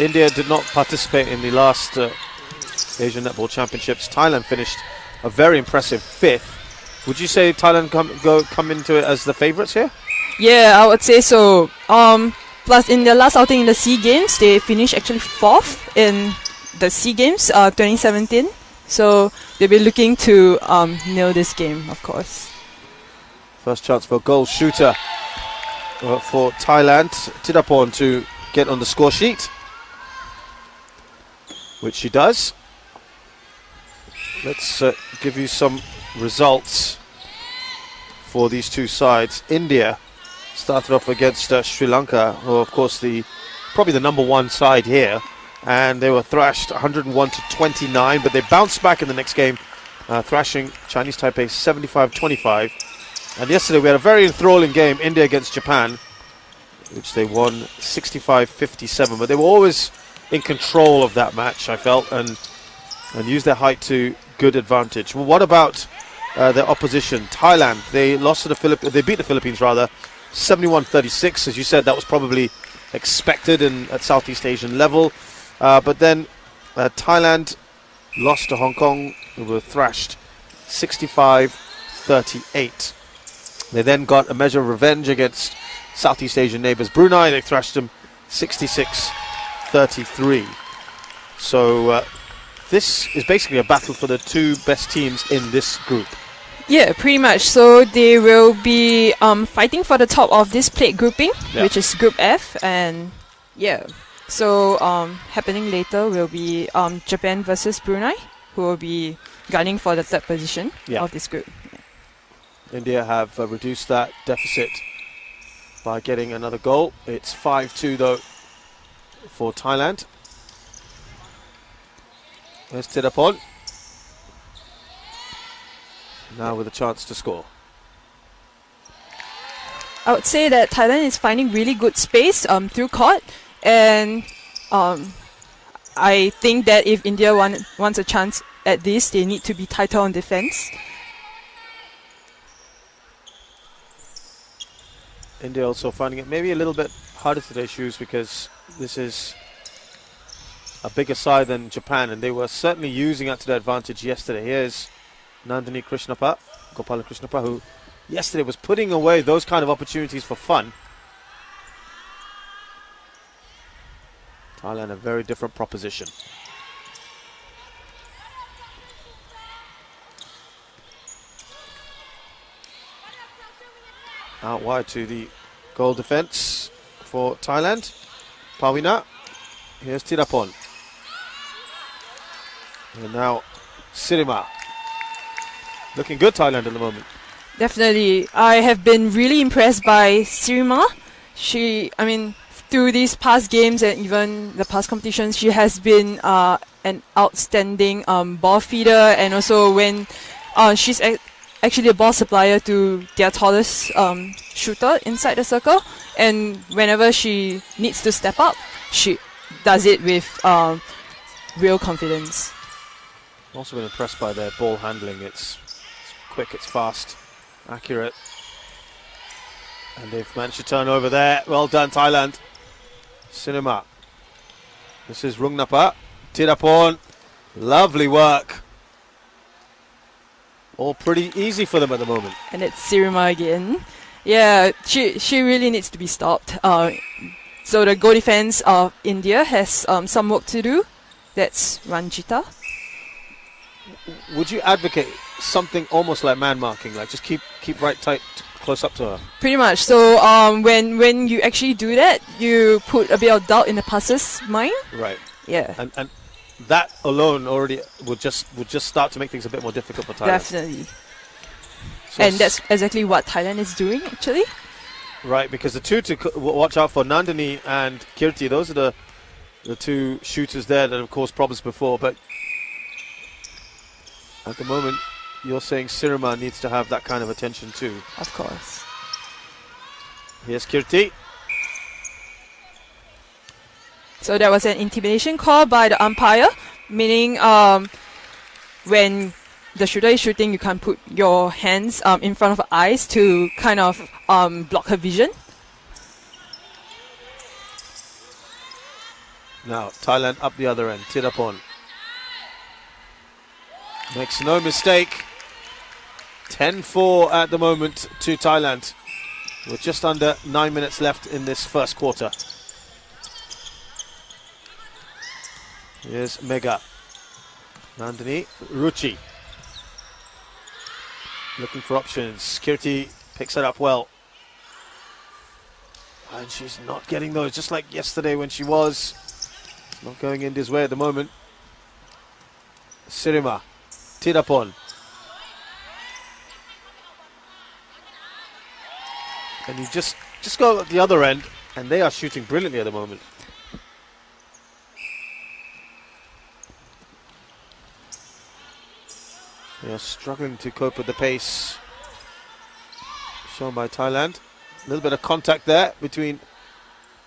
India did not participate in the last Asian Netball Championships. Thailand finished a very impressive 5th. Would you say Thailand come into it as the favourites here? Yeah, I would say so. Plus, in their last outing in the SEA Games, they finished actually 4th in the SEA Games 2017. So they'll be looking to nail this game, of course. First chance for a goal shooter for Thailand. Tidapon to get on the score sheet, which she does. Let's give you some results for these two sides. India started off against Sri Lanka, who of course probably the number 1 side here, and they were thrashed 101 to 29, but they bounced back in the next game, thrashing Chinese Taipei 75-25. And yesterday we had a very enthralling game, India against Japan, which they won 65-57, but they were always in control of that match, I felt, and used their height to good advantage. Well, what about their opposition? Thailand, they lost to they beat the Philippines rather, 71-36. As you said, that was probably expected at Southeast Asian level. But then Thailand lost to Hong Kong, who were thrashed 65-38. They then got a measure of revenge against Southeast Asian neighbours Brunei. They thrashed them 66-33. So this is basically a battle for the 2 best teams in this group. Yeah, pretty much. So they will be fighting for the top of this plate grouping, which is Group F. And yeah, so happening later will be Japan versus Brunei, who will be gunning for the 3rd position of this group. India have reduced that deficit by getting another goal. It's 5-2 though for Thailand. There's Tidapon. Now with a chance to score. I would say that Thailand is finding really good space through court, and I think that if India wants a chance at this, they need to be tighter on defense. India also finding it maybe a little bit harder to their shoes because this is a bigger side than Japan, and they were certainly using that to their advantage yesterday. Here's Nandini Krishnappa, Gopala Krishnappa, who yesterday was putting away those kind of opportunities for fun. Thailand, a very different proposition. Out wide to the goal defence for Thailand. Pawina. Here's Tidapon. And now Sirima. Looking good, Thailand at the moment. Definitely. I have been really impressed by Sirima. Through these past games and even the past competitions, she has been an outstanding ball feeder, and also when she's actually a ball supplier to their tallest shooter inside the circle, and whenever she needs to step up, she does it with real confidence. I've also been impressed by their ball handling. It's quick, it's fast, accurate, and they've managed to turn over there. Well done, Thailand. Cinema. This is Rungnapa. Tidapon. Lovely work. All pretty easy for them at the moment. And it's Sirima again. Yeah, she really needs to be stopped. So the goal defense of India has some work to do. That's Ranjita. Would you advocate something almost like man marking, like just keep right tight, close up to her? Pretty much. So when you actually do that, you put a bit of doubt in the passer's mind. Right. Yeah. And that alone already would just start to make things a bit more difficult for Thailand. Definitely. So and that's exactly what Thailand is doing, actually. Right, because the two to watch out for, Nandini and Kirti, those are the two shooters there that have caused problems before. But at the moment, you're saying Sirima needs to have that kind of attention too. Of course. Here's Kirti. So that was an intimidation call by the umpire, meaning when the shooter is shooting, you can't put your hands in front of her eyes to kind of block her vision. Now Thailand up the other end. Tirapon makes no mistake. 10-4 at the moment to Thailand, with just under 9 minutes left in this first quarter. Here's Mega. Nandini, Ruchi. Looking for options. Kirti picks it up well. And she's not getting those, just like yesterday when she was. Not going India's way at the moment. Sirima, Tirapon. And you just go at the other end, and they are shooting brilliantly at the moment. They are struggling to cope with the pace shown by Thailand. A little bit of contact there between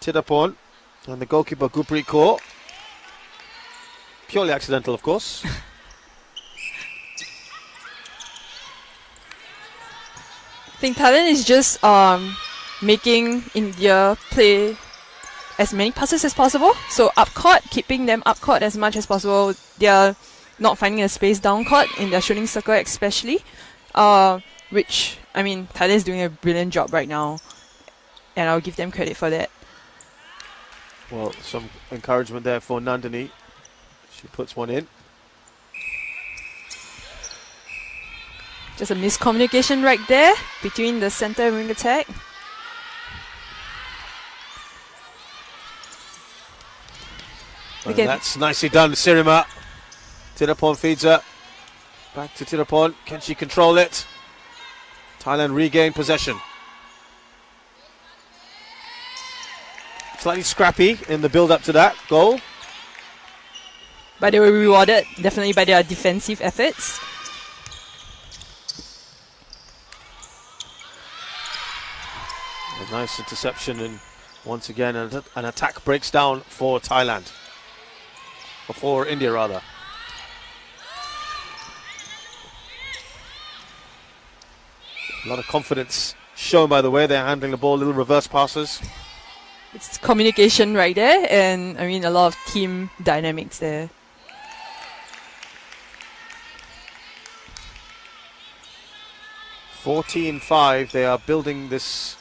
Tirapon and the goalkeeper Gurpreet Kaur. Purely accidental, of course. I think Thailand is just making India play as many passes as possible. So up court, keeping them up court as much as possible. They are not finding a space down court in their shooting circle especially. Which, I mean, Thailand is doing a brilliant job right now. And I'll give them credit for that. Well, some encouragement there for Nandini. She puts one in. Just a miscommunication right there between the center and wing attack. And that's nicely done, Sirima. Tirapon feeds her. Back to Tirapon. Can she control it? Thailand regain possession. Slightly scrappy in the build-up to that goal. But they were rewarded definitely by their defensive efforts. A nice interception, and once again an attack breaks down for Thailand. Or for India rather. A lot of confidence shown by the way they're handling the ball, little reverse passes. It's communication right there, and I mean a lot of team dynamics there. (14-5). They are building this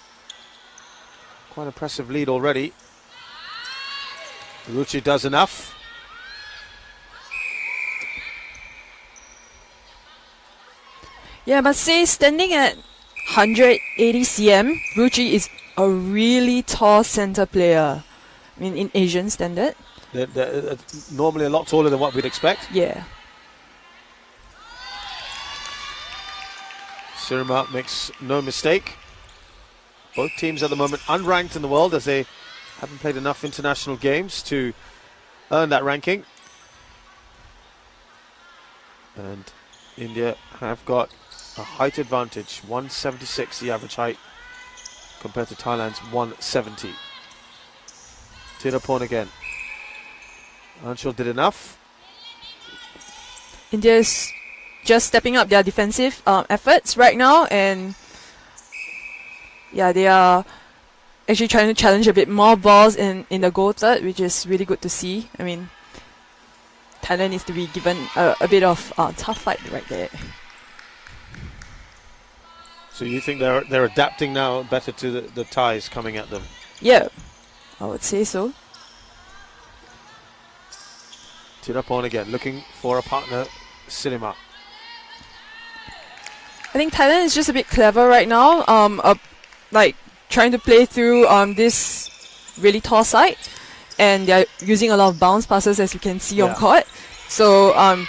quite impressive lead already. Ruchi does enough. Yeah, I must say, standing at 180 cm, Ruchi is a really tall center player. I mean, in Asian standard. They're normally a lot taller than what we'd expect. Yeah. Sirima makes no mistake. Both teams at the moment unranked in the world, as they haven't played enough international games to earn that ranking. And India have got a height advantage, 176 the average height compared to Thailand's 170. Tirapon again. Anshul did enough. India is just stepping up their defensive efforts right now, and yeah, they are actually trying to challenge a bit more balls in the goal third, which is really good to see. I mean, Thailand needs to be given a bit of tough fight right there. So you think they're adapting now better to the Thais coming at them? Yeah, I would say so. Tirapon again, looking for a partner, Sirima. I think Thailand is just a bit clever right now, like trying to play through this really tall side, and they're using a lot of bounce passes, as you can see on court. So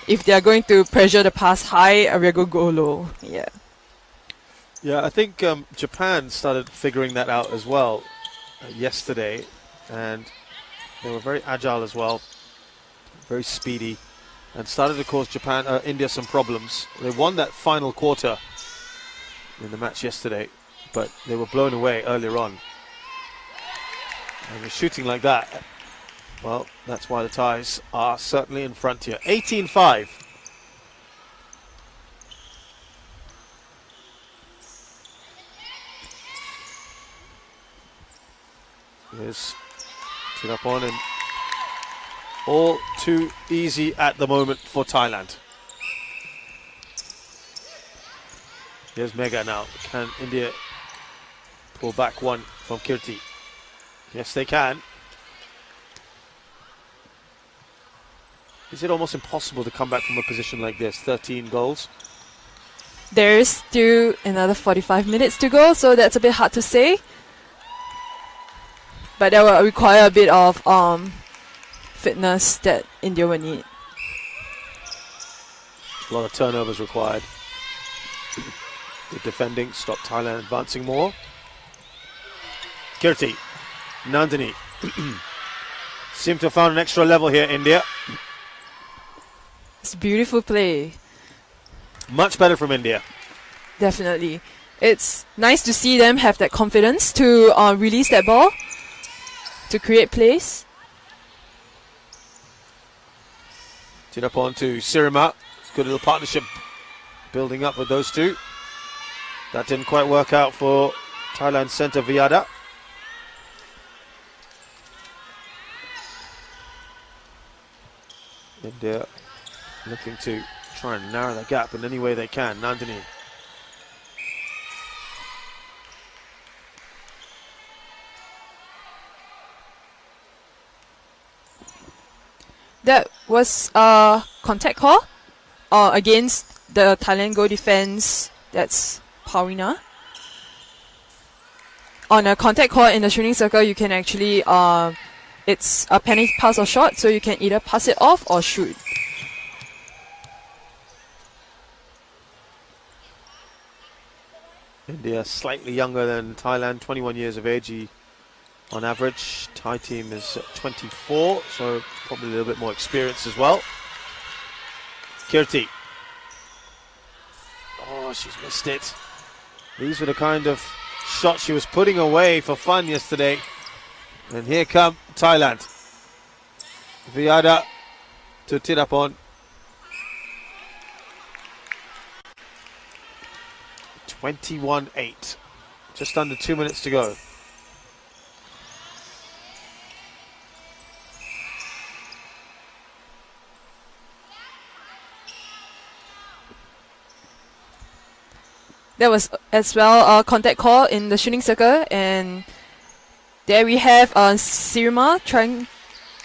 if they're going to pressure the pass high, we're going to go low. Yeah. Yeah, I think Japan started figuring that out as well yesterday, and they were very agile as well, very speedy, and started to cause India some problems. They won that final quarter in the match yesterday, but they were blown away earlier on. And with shooting like that, well, that's why the Thais are certainly in front here. 18-5. Here's Tirapon, and All too easy at the moment for Thailand. Here's Mega now. Can India pull back one from Kirti? Yes, they can. Is it almost impossible to come back from a position like this? 13 goals. There's still another 45 minutes to go, so that's a bit hard to say. But that will require a bit of fitness that India will need. A lot of turnovers required. Good defending, stop Thailand advancing more. Kirti, Nandini. Seem to have found an extra level here, India. It's beautiful play. Much better from India. Definitely. It's nice to see them have that confidence to release that ball, to create plays. Tinapon to Sirima. Good little partnership building up with those two. That didn't quite work out for Thailand centre Viada. India looking to try and narrow the gap in any way they can. Nandini. That was a contact call against the Thailand goal defense. That's Paulina. On a contact call in the shooting circle, you can actually, it's a penalty pass or shot, so you can either pass it off or shoot. India slightly younger than Thailand, 21 years of age on average. Thai team is 24, so probably a little bit more experience as well. Kirti. Oh, she's missed it. These were the kind of shots she was putting away for fun yesterday. And here come Thailand. Viada to Tirapon. 21-8. Just under 2 minutes to go. There was as well a contact call in the shooting circle, and there we have Sirima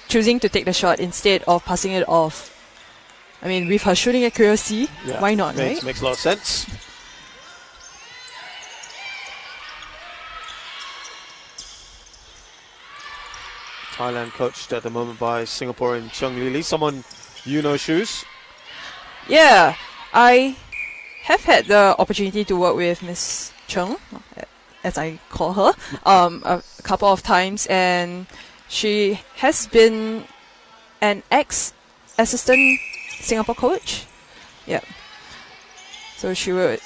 choosing to take the shot instead of passing it off. I mean, with her shooting accuracy, why not, right? Makes a lot of sense. Thailand coached at the moment by Singaporean Chung Lili, someone you know, Shoes. Yeah, I have had the opportunity to work with Miss Chung, as I call her, a couple of times, and she has been an ex-assistant Singapore coach. Yeah, so she would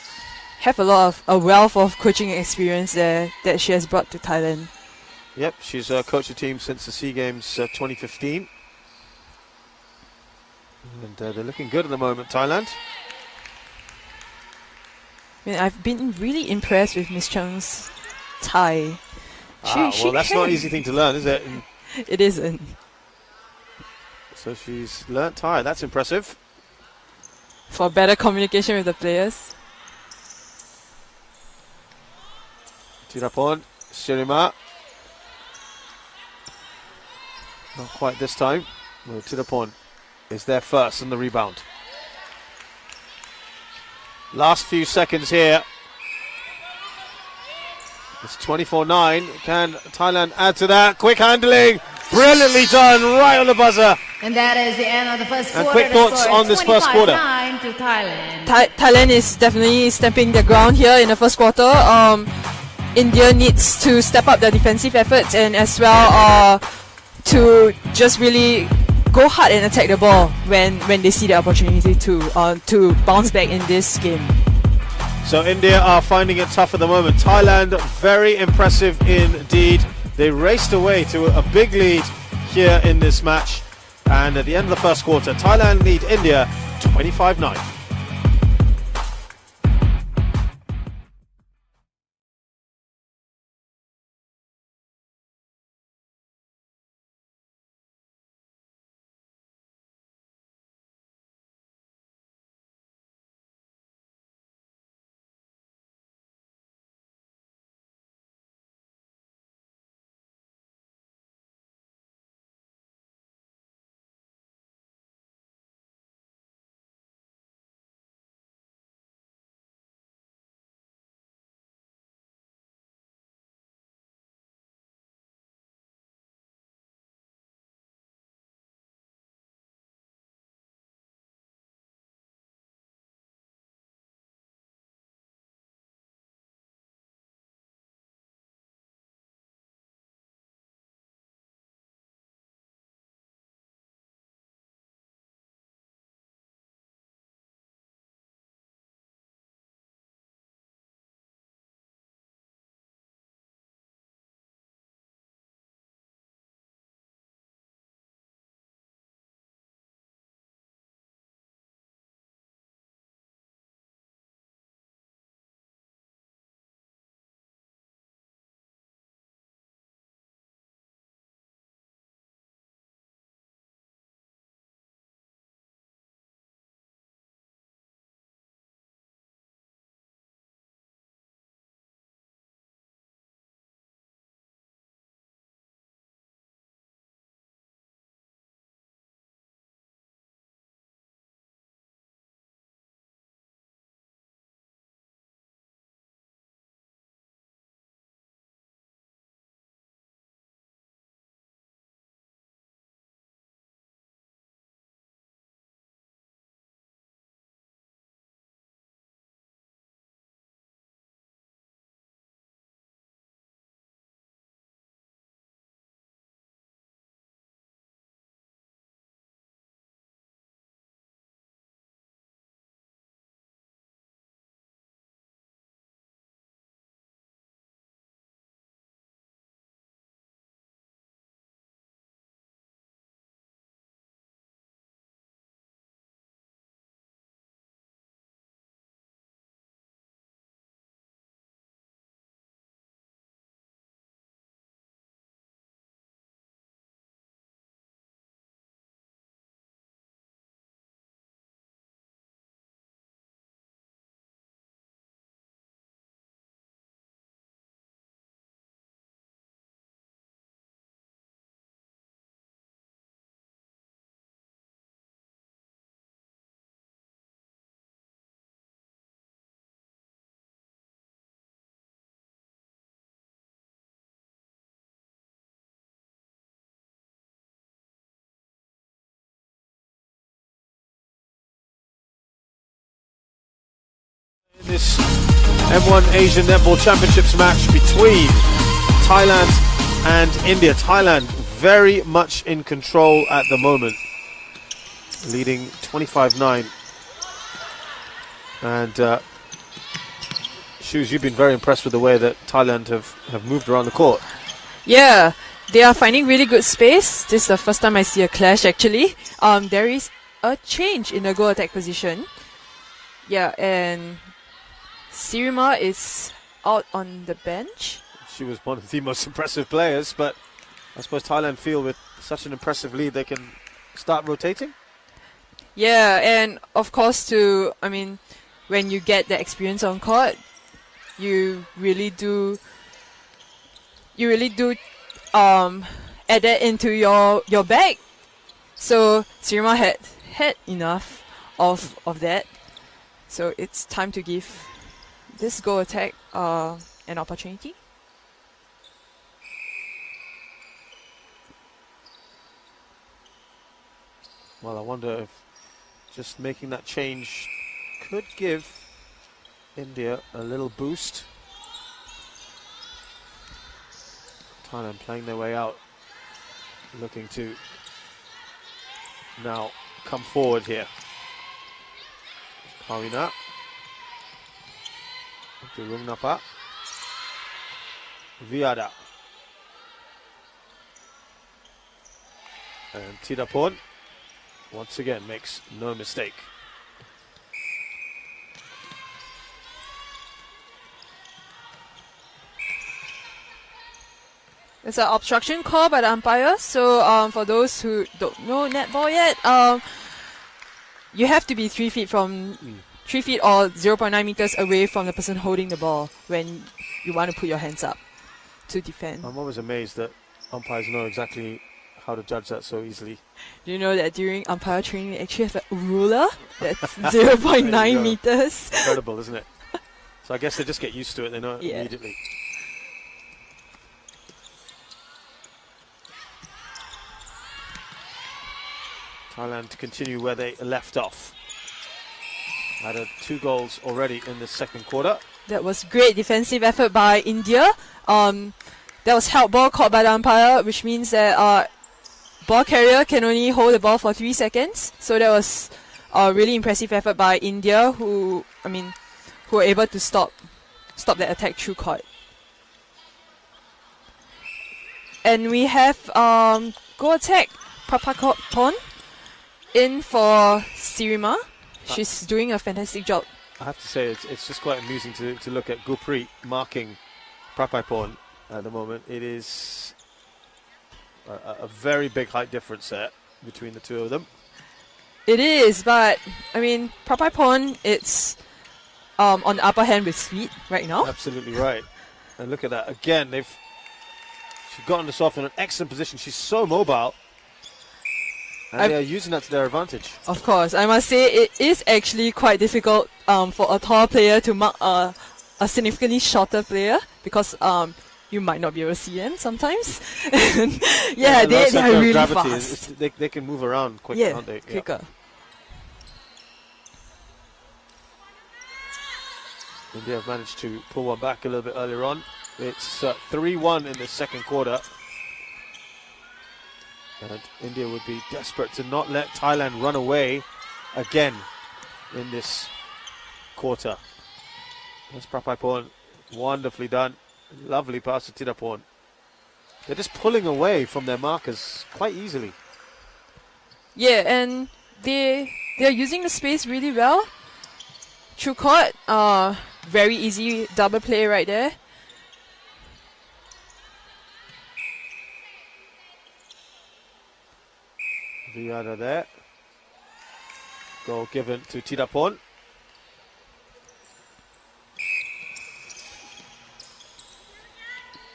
have a wealth of coaching experience there that she has brought to Thailand. Yep, she's coached the team since the SEA Games 2015. And they're looking good at the moment, Thailand. I mean, I've been really impressed with Miss Chung's Thai. Well, that's not an easy thing to learn, is it? It isn't. So she's learnt Thai. That's impressive. For better communication with the players. Tirapon, Sirima. Not quite this time. Well, Tirapon is there first on the rebound. Last few seconds here. It's 24-9. Can Thailand add to that? Quick handling. Brilliantly done. Right on the buzzer. And that is the end of the first quarter. And quick thoughts on this first quarter. 25-9 to Thailand. Thailand is definitely stamping the ground here in the first quarter. India needs to step up their defensive efforts and as well to just really go hard and attack the ball when they see the opportunity to bounce back in this game. So India are finding it tough at the moment. Thailand, very impressive indeed. They raced away to a big lead here in this match. And at the end of the first quarter, Thailand lead India 25-9. this M1 Asian Netball Championships match between Thailand and India. Thailand very much in control at the moment, leading 25-9. And Shoes, you've been very impressed with the way that Thailand have moved around the court. Yeah, they are finding really good space. This is the first time I see a clash actually. There is a change in the goal attack position. Yeah, and Sirima is out on the bench. She was one of the most impressive players, but I suppose Thailand feel with such an impressive lead they can start rotating? Yeah, and of course when you get the experience on court, you really do add that into your bag. So Sirima had enough of that. So it's time to give this goal attack an opportunity. Well, I wonder if just making that change could give India a little boost. Thailand playing their way out, looking to now come forward here. Kawina. Rungnapa. Viada. And Tidapon once again makes no mistake. It's an obstruction call by the umpire. So for those who don't know netball yet, you have to be 3 feet from 3 feet or 0.9 meters away from the person holding the ball when you want to put your hands up to defend. I'm always amazed that umpires know exactly how to judge that so easily. Do you know that during umpire training they actually have a ruler that's 0.9 meters? Incredible, isn't it? So I guess they just get used to it, they know it immediately. Thailand to continue where they left off. Added 2 goals already in the second quarter. That was great defensive effort by India. That was help ball caught by the umpire, which means that ball carrier can only hold the ball for 3 seconds. So that was a really impressive effort by India, who were able to stop that attack through court. And we have goal attack Prapakon in for Sirima. She's doing a fantastic job. I have to say, it's just quite amusing to look at Gurpreet marking Prapakon at the moment. It is a very big height difference there between the two of them. It is, but Prapakon, it's on the upper hand with speed right now. Absolutely right. And look at that again. She's gotten this off in an excellent position. She's so mobile. And they are using that to their advantage. Of course. I must say it is actually quite difficult for a tall player to mark a significantly shorter player because you might not be able to see them sometimes. They are really fast. They can move around quicker, aren't they? Quicker. India have managed to pull one back a little bit earlier on. It's 3-1 in the second quarter. And India would be desperate to not let Thailand run away again in this quarter. That's Prapakon. Wonderfully done. Lovely pass to Tidapon. They're just pulling away from their markers quite easily. Yeah, and they're using the space really well. Through court, very easy double play right there. Viada there. Goal given to Tidapon.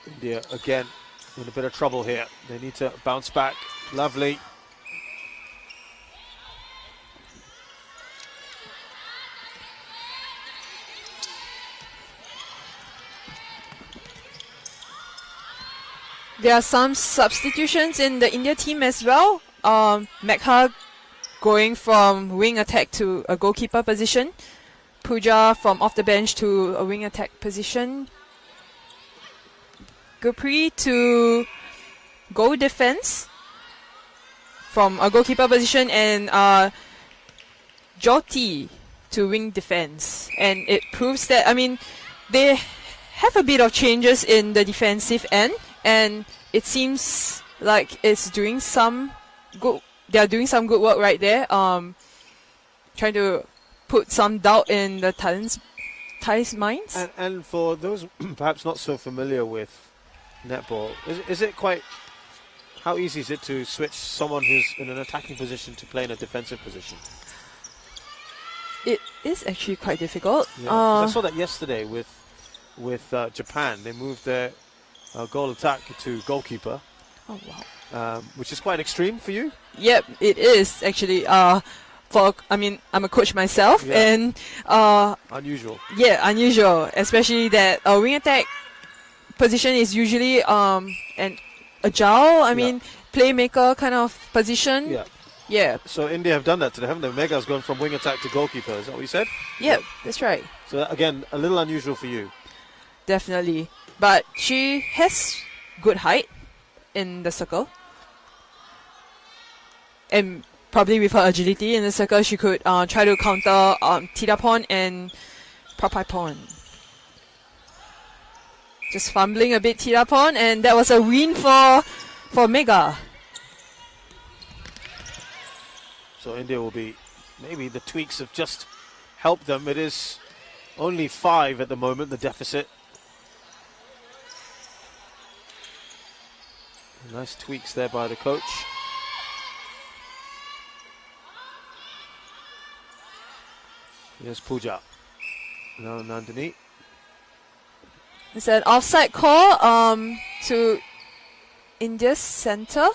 India again in a bit of trouble here. They need to bounce back. Lovely. There are some substitutions in the India team as well. Megha going from wing attack to a goalkeeper position. Pooja from off the bench to a wing attack position. Gurpreet to goal defense from a goalkeeper position, and Jyoti to wing defense. And it proves that, I mean, they have a bit of changes in the defensive end, and it seems like it's doing some good. They are doing some good work right there. Trying to put some doubt in the Thai's minds. And for those perhaps not so familiar with netball, is it quite, how easy is it to switch someone who's in an attacking position to play in a defensive position? It is actually quite difficult. Yeah, 'cause I saw that yesterday with Japan. They moved their goal attack to goalkeeper. Oh wow. Which is quite extreme for you. Yep, it is actually. I'm a coach myself, Yeah. and Unusual. yeah, unusual, especially that a wing attack position is usually an agile. I mean, playmaker kind of position. Yeah. Yeah. So India have done that today, haven't they? Mega's gone from wing attack to goalkeeper. Is that what you said? Yep, that's right. So again, a little unusual for you. Definitely, but she has good height in the circle, and probably with her agility in the circle, she could try to counter Tidapon and Prapaipon. Just fumbling a bit Tidapon, and that was a win for Mega. So India will be, maybe the tweaks have just helped them. It is only 5 at the moment, the deficit. Nice tweaks there by the coach. Here's Pooja. Now Nandini. It's an offside call to India's center.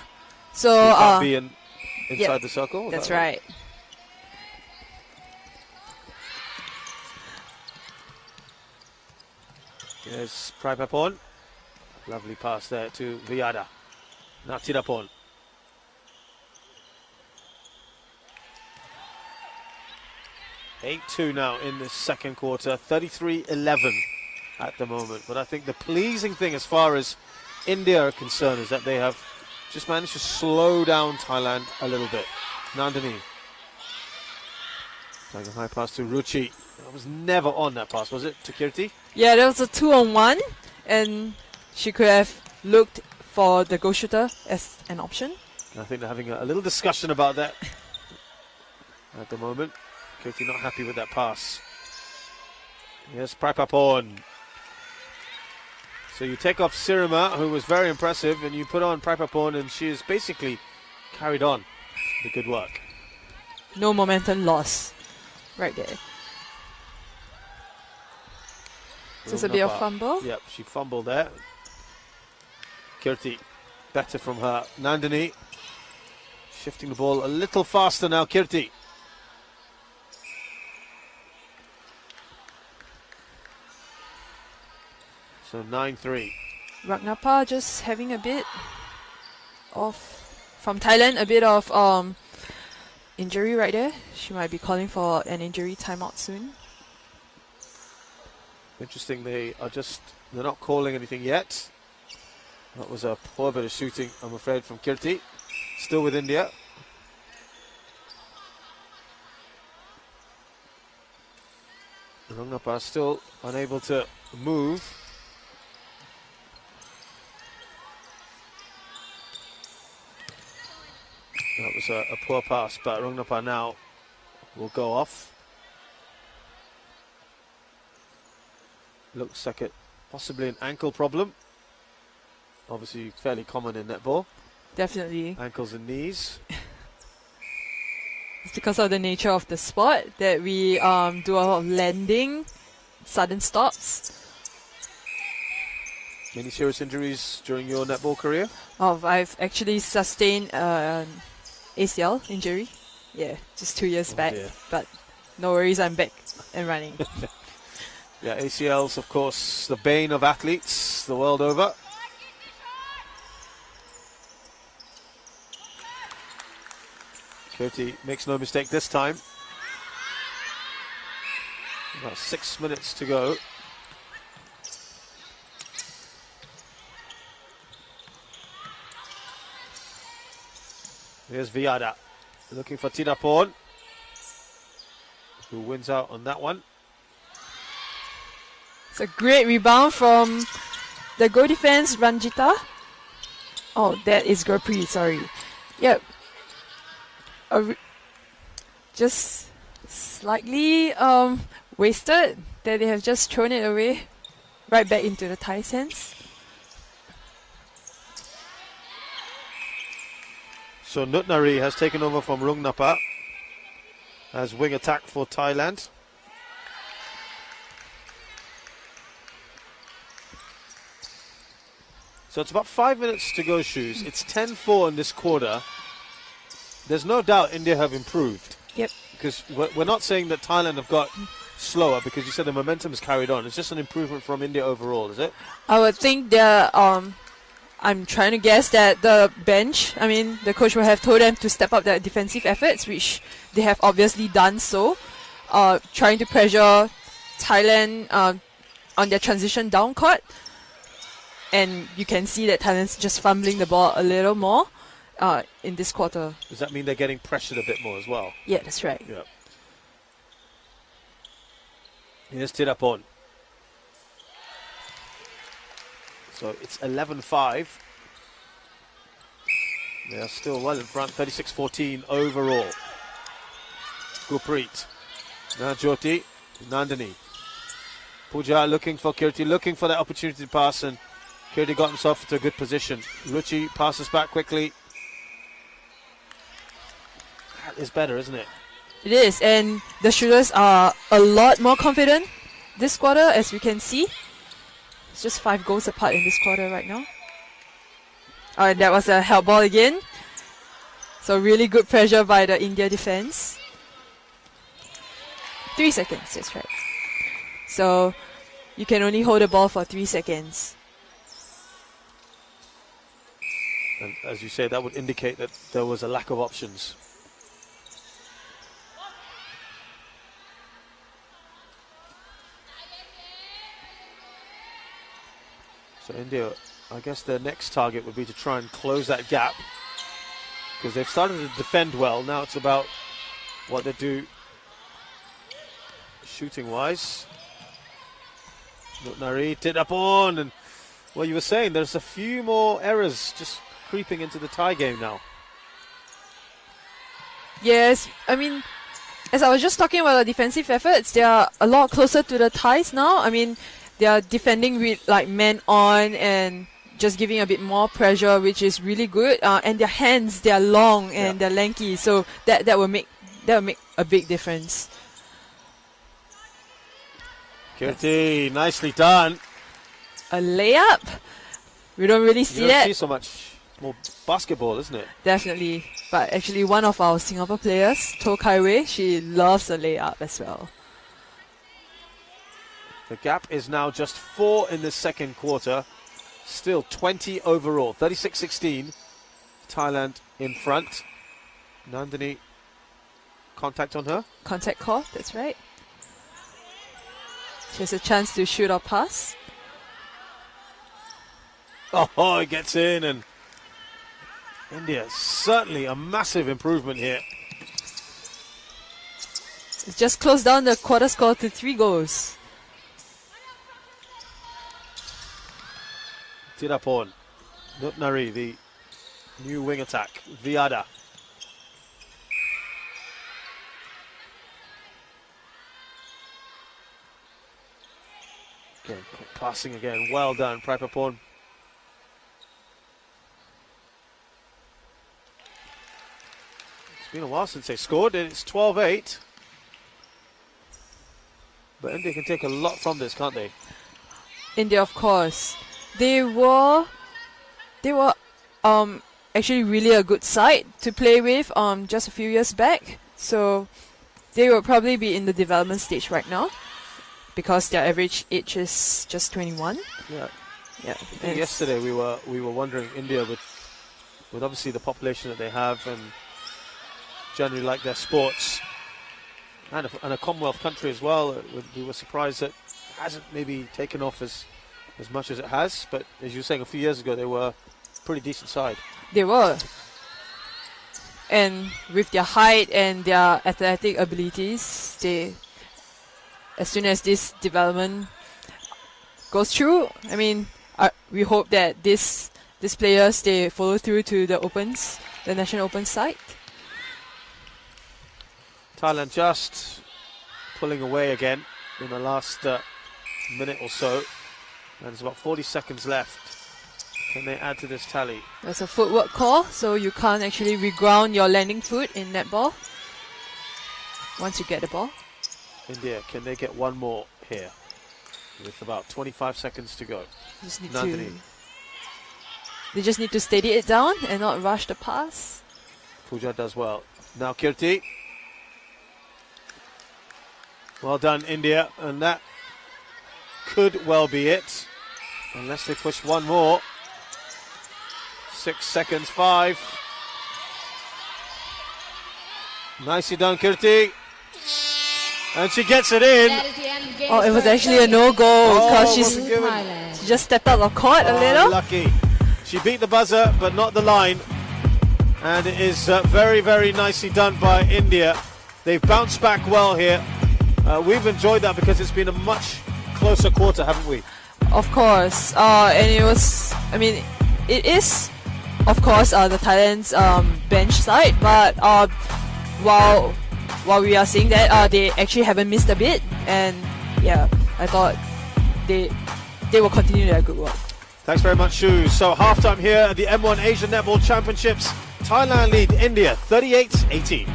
So It can't be inside yep, the circle. that's right. Here's Praipapon. Lovely pass there to Viada. Now Tidapon. (8-2) now in the second quarter. 33-11 at the moment. But I think the pleasing thing as far as India are concerned is that they have just managed to slow down Thailand a little bit. Nandini. Like a high pass to Ruchi. That was never on, that pass, was it, to Kirti? Yeah, there was a 2-on-1, and she could have looked for the goal shooter as an option. And I think they're having a little discussion about that at the moment. Kirti not happy with that pass. Yes, Praipapon. So you take off Sirima, who was very impressive, and you put on Praipapon, and she is basically carried on the good work. No momentum loss right there. Just a bit of fumble. Yep, she fumbled there. Kirti, better from her. Nandini, shifting the ball a little faster now, Kirti. So 9-3. Ragnapa just having a bit of, from Thailand, a bit of injury right there. She might be calling for an injury timeout soon. Interesting, they're not calling anything yet. That was a poor bit of shooting, I'm afraid, from Kirti. Still with India. Ragnapa still unable to move. That was a poor pass, but Ragnapa now will go off. Looks like possibly an ankle problem. Obviously fairly common in netball. Definitely. Ankles and knees. It's because of the nature of the sport that we do a lot of landing, sudden stops. Any serious injuries during your netball career? I've actually sustained an ACL injury. Yeah, just 2 years back. Dear. But no worries, I'm back and running. Yeah, ACLs, of course, the bane of athletes the world over. Kirti makes no mistake this time. About 6 minutes to go. Here's Viada looking for Tidapon, who wins out on that one. It's a great rebound from the goal defense, Ranjita. Oh, that is Gurpreet, sorry. Yep. Just slightly wasted that they have just thrown it away right back into the Thai hands. So Nutnari has taken over from Rungnapa as wing attack for Thailand. So it's about 5 minutes to go, Shoes. It's 10-4 in this quarter. There's no doubt India have improved. Yep. Because we're not saying that Thailand have got slower, because you said the momentum is carried on. It's just an improvement from India overall, is it? I would think they're, I'm trying to guess that the bench, I mean, the coach will have told them to step up their defensive efforts, which they have obviously done so. Trying to pressure Thailand on their transition down court. And you can see that Thailand's just fumbling the ball a little more in this quarter. Does that mean they're getting pressured a bit more as well? Yeah, that's right. Yeah. Here's Tidapon. So it's 11-5. They are still well in front, 36-14 overall. Gurpreet. Now Jyoti, Nandini. Pooja looking for Kirti, looking for that opportunity to pass, and Kirti got himself into a good position. Ruchi passes back quickly. That is better, isn't it? It is, and the shooters are a lot more confident this quarter, as we can see. It's just 5 goals apart in this quarter right now. Alright, that was a help ball again. So really good pressure by the India defense. 3 seconds, that's right. So you can only hold the ball for 3 seconds. And as you say, that would indicate that there was a lack of options. So India, I guess their next target would be to try and close that gap, because they've started to defend well. Now it's about what they do shooting-wise. Nutnari, Tidapon, and well, you were saying there's a few more errors just creeping into the Thai game now. Yes, I mean, as I was just talking about the defensive efforts, they are a lot closer to the Thais now. I mean, they are defending with like men on and just giving a bit more pressure, which is really good. And their hands, they are long and they're lanky, so that will make a big difference. Kirti, nicely done. A layup. We don't really see You don't that. see so much more basketball, isn't it? Definitely. But actually one of our Singapore players, To Kai Wei, she loves a layup as well. The gap is now just 4 in the second quarter. Still 20 overall. 36-16. Thailand in front. Nandini, contact on her. Contact call, that's right. She has a chance to shoot or pass. Oh, it gets in, and India, certainly a massive improvement here. It's just closed down the quarter score to 3 goals. Tidapon, Nutnari, the new wing attack. Viada. Again, passing again. Well done, Prapapon. It's been a while since they scored, and it's 12-8. But India can take a lot from this, can't they? India, of course. They were actually really a good side to play with just a few years back. So they will probably be in the development stage right now, because their average age is just 21. Yeah. Yeah. I think yesterday we were wondering, India with obviously the population that they have and generally like their sports, and a Commonwealth country as well. We were surprised that it hasn't maybe taken off as much as it has. But as you were saying, a few years ago, they were a pretty decent side. They were. And with their height and their athletic abilities, as soon as this development goes through, I mean, we hope that these players, they follow through to the national open side. Thailand just pulling away again in the last minute or so. And there's about 40 seconds left. Can they add to this tally? There's a footwork call, so you can't actually reground your landing foot in netball once you get the ball. India, can they get one more here? With about 25 seconds to go. They just need to steady it down and not rush the pass. Pooja does well. Now Kirti. Well done, India. And that could well be it. Unless they push one more. 6 seconds, 5. Nicely done, Kirti. And she gets it in. That is the end of game Oh, it was score. actually a no-goal because she Thailand. just stepped out of court a little. Lucky. She beat the buzzer, but not the line. And it is very, very nicely done by India. They've bounced back well here. We've enjoyed that because it's been a much closer quarter, haven't we? Of course. And it was, I mean, it is, of course, the Thailand's bench side, but while we are seeing that, they actually haven't missed a bit. And yeah, I thought they will continue their good work. Thanks very much, Shu. So halftime here at the M1 Asian Netball Championships. Thailand lead India 38-18.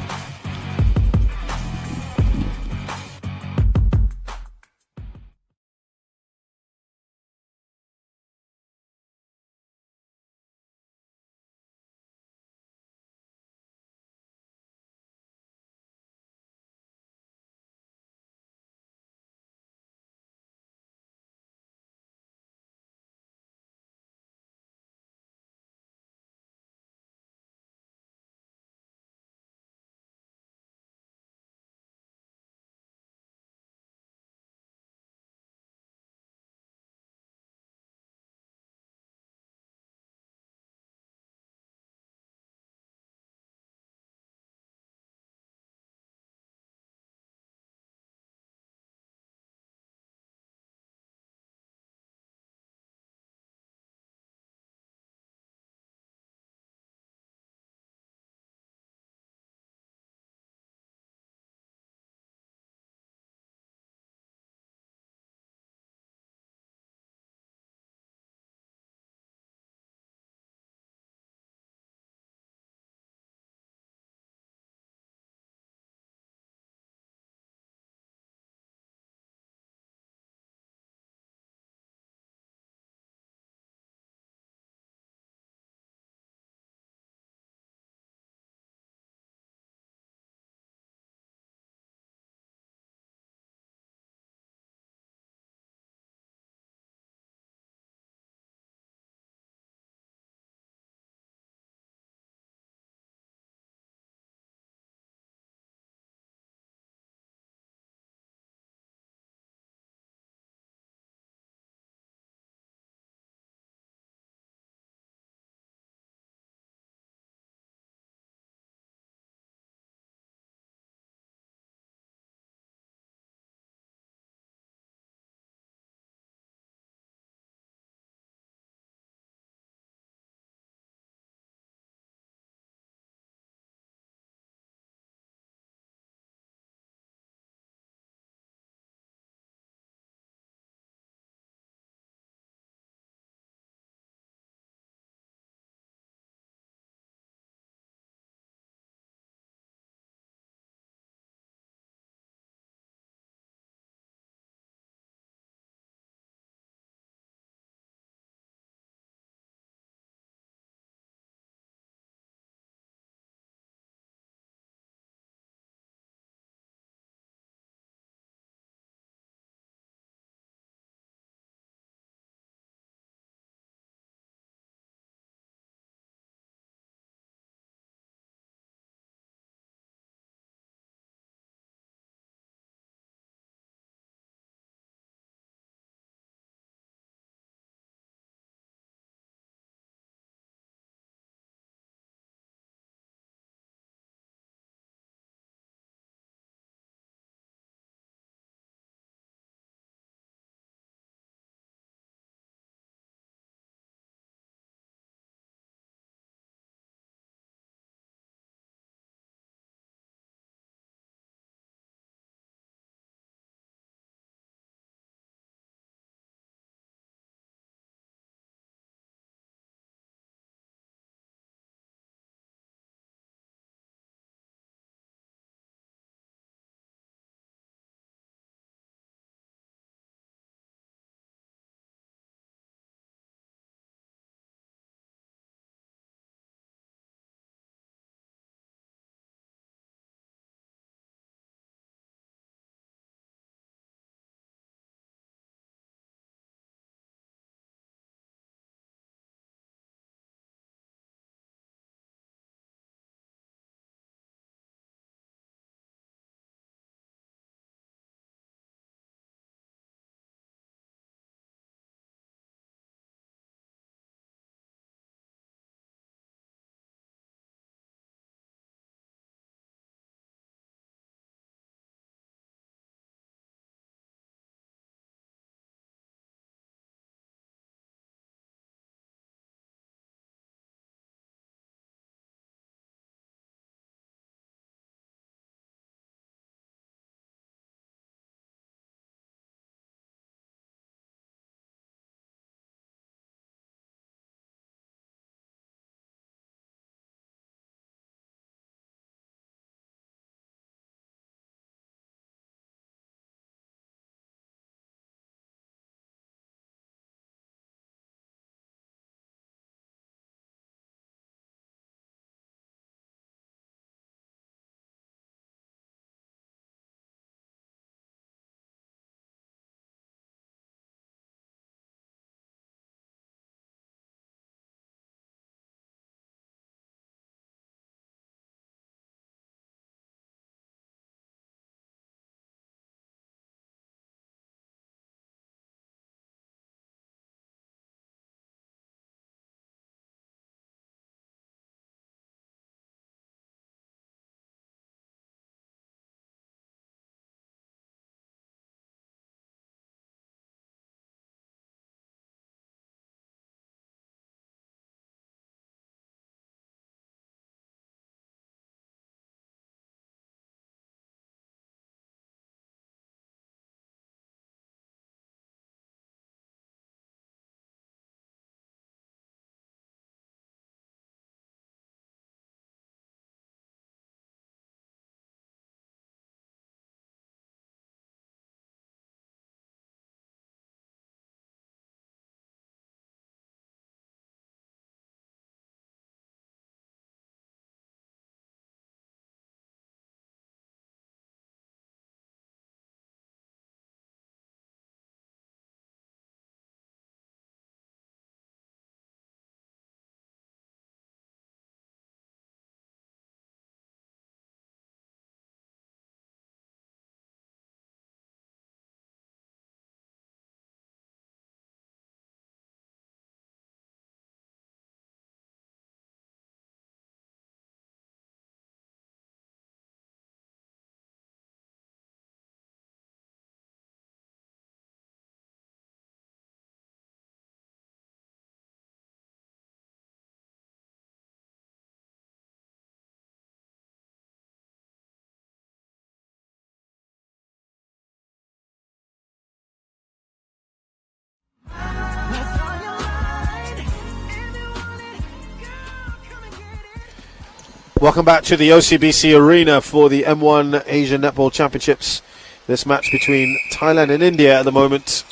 Welcome back to the OCBC Arena for the M1 Asia Netball Championships. This match between Thailand and India at the moment,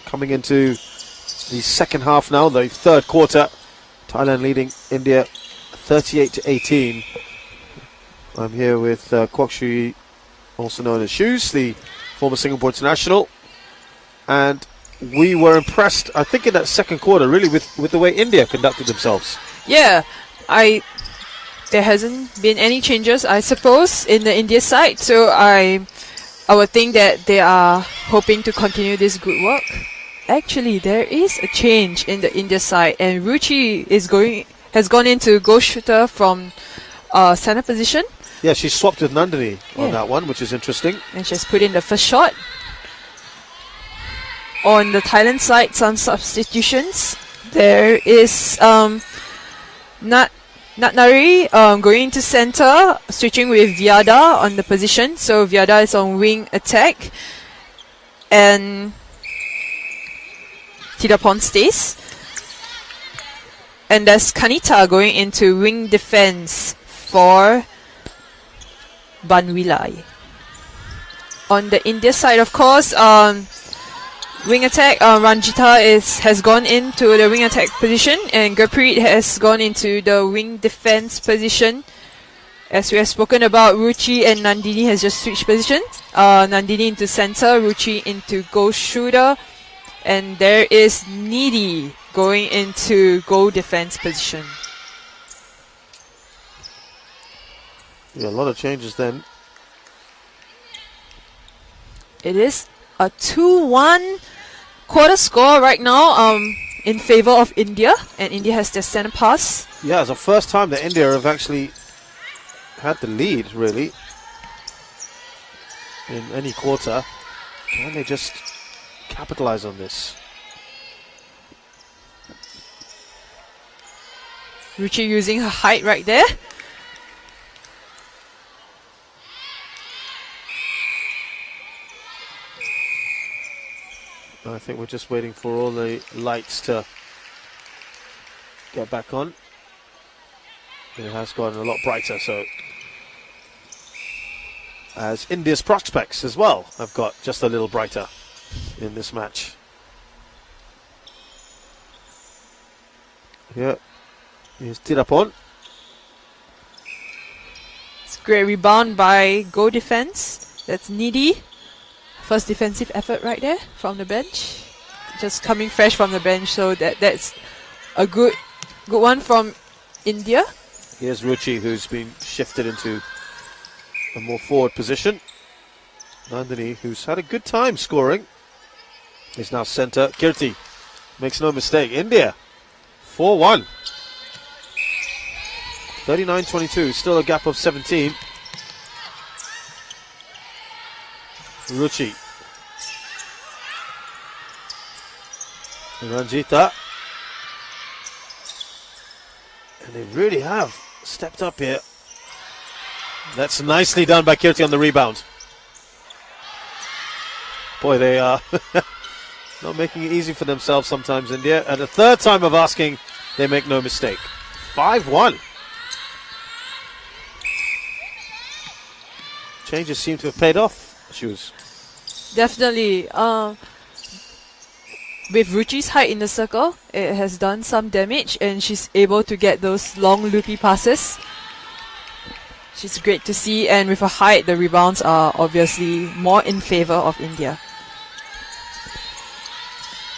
coming into the second half now, the third quarter. Thailand leading India 38-18. I'm here with Kwok Shui, also known as Shoes, the former Singapore international. And we were impressed, I think, in that second quarter, really, with the way India conducted themselves. Yeah, there hasn't been any changes, I suppose, in the India side. So I would think that they are hoping to continue this good work. Actually, there is a change in the India side, and Ruchi has gone into goal shooter from center position. Yeah, she swapped with Nandini on that one, which is interesting. And she's put in the first shot. On the Thailand side, some substitutions. There is Natnari going to center, switching with Vyada on the position. So Vyada is on wing attack. And Tidapon stays. And there's Kanita going into wing defense for Banwilai. On the India side, of course, wing attack, Ranjita has gone into the wing attack position, and Gurpreet has gone into the wing defense position. As we have spoken about, Ruchi and Nandini has just switched positions. Nandini into center, Ruchi into goal shooter, and there is Needy going into goal defense position. Yeah, a lot of changes then. It is a 2-1 quarter score right now in favor of India, and India has their center pass. Yeah, it's the first time that India have actually had the lead, really, in any quarter. Can they just capitalize on this? Ruchi using her height right there. I think we're just waiting for all the lights to get back on. It has gotten a lot brighter, so as India's prospects as well have got just a little brighter in this match. Yeah, here's Tirapon. It's a great rebound by goal defense. That's Needy. First defensive effort right there from the bench. Just coming fresh from the bench, so that's a good one from India. Here's Ruchi, who's been shifted into a more forward position. Nandini, who's had a good time scoring, is now center. Kirti makes no mistake. India 4-1. 39-22, still a gap of 17. Ruchi. Ranjita. And they really have stepped up here. That's nicely done by Kirti on the rebound. Boy, they are not making it easy for themselves sometimes, India. At the third time of asking, they make no mistake. 5-1. Changes seem to have paid off. Shoes. Definitely. With Ruchi's height in the circle, it has done some damage, and she's able to get those long loopy passes. She's great to see, and with her height, the rebounds are obviously more in favor of India.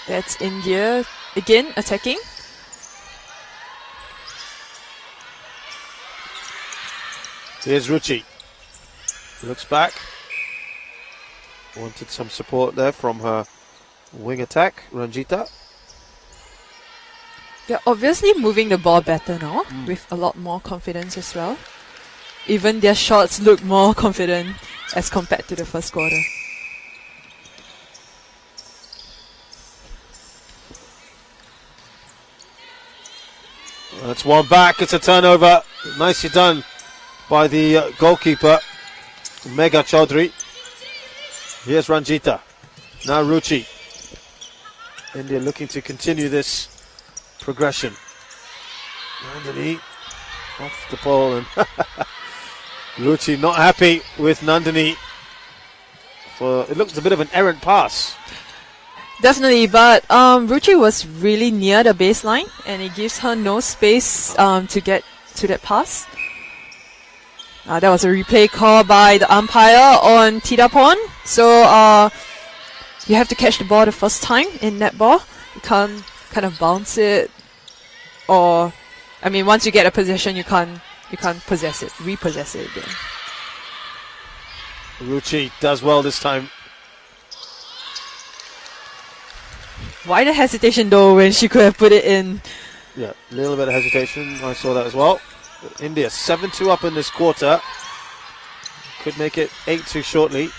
That's India again attacking. Here's Ruchi. Looks back. Wanted some support there from her wing attack, Ranjita. They're obviously moving the ball better now, with a lot more confidence as well. Even their shots look more confident as compared to the first quarter. That's one back, it's a turnover. Nicely done by the goalkeeper, Megha Chaudhary. Here's Ranjita. Now Ruchi. India looking to continue this progression. Nandini Off the pole, and Ruchi not happy with Nandini. It looked a bit of an errant pass. Definitely, but Ruchi was really near the baseline, and it gives her no space to get to that pass. That was a replay call by the umpire on Tidapon. So you have to catch the ball the first time in netball. You can't kind of bounce it, or once you get a possession, you can't repossess it again. Ruchi does well this time. Why the hesitation though when she could have put it in? Yeah, a little bit of hesitation. I saw that as well. India 7-2 up in this quarter. Could make it 8-2 shortly.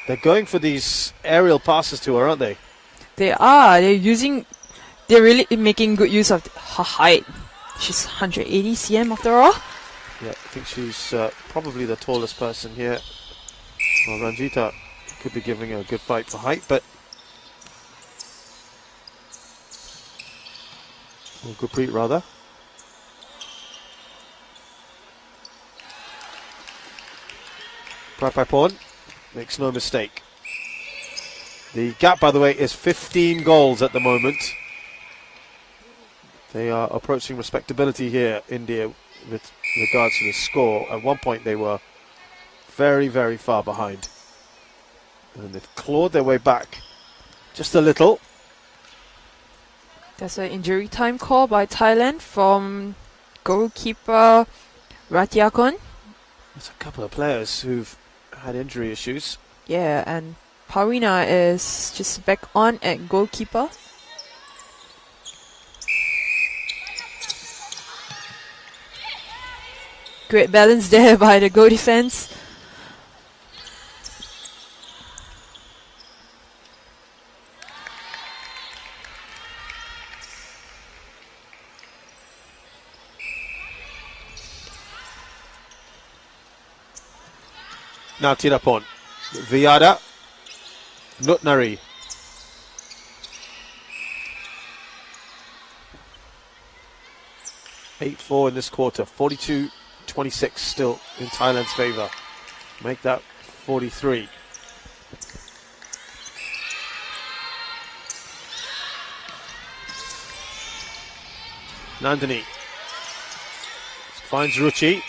They're going for these aerial passes to her, aren't they? They are. They're really making good use of her height. She's 180 cm after all. Yeah, I think she's probably the tallest person here. Well, Ranjita could be giving her a good fight for height, but Gurpreet rather. Prapapon makes no mistake. The gap, by the way, is 15 goals at the moment. They are approaching respectability here, India, with regards to the score. At one point they were very, very far behind. And they've clawed their way back just a little. That's an injury time call by Thailand from goalkeeper Ratiakon. There's a couple of players who've had injury issues. Yeah, and Parina is just back on at goalkeeper. Great balance there by the goal defense. Now Tirapon, Viada, Nutnari. (8-4) in this quarter, 42-26 still in Thailand's favour. Make that 43. Nandini finds Ruchi.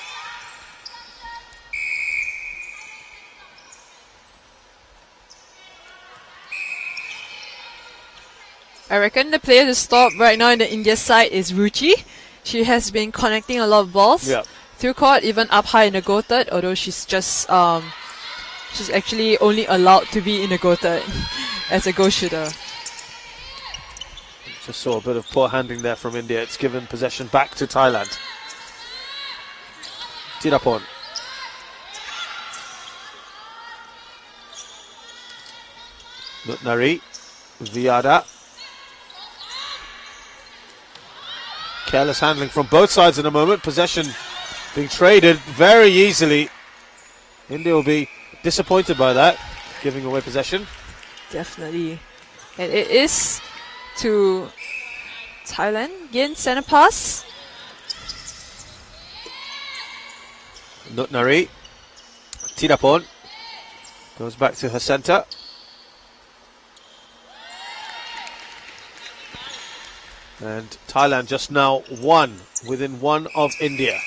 I reckon the player to stop right now in the India side is Ruchi. She has been connecting a lot of balls through court, even up high in the goal third, although she's just she's actually only allowed to be in the goal third as a goal shooter. Just saw a bit of poor handling there from India. It's given possession back to Thailand. Tirapon. Nutnari. Viada. Careless handling from both sides in a moment. Possession being traded very easily. India will be disappointed by that, giving away possession. Definitely. And it is to Thailand. Again, center pass. Nutnari. Tirapon goes back to her centre. And Thailand just now within one of India.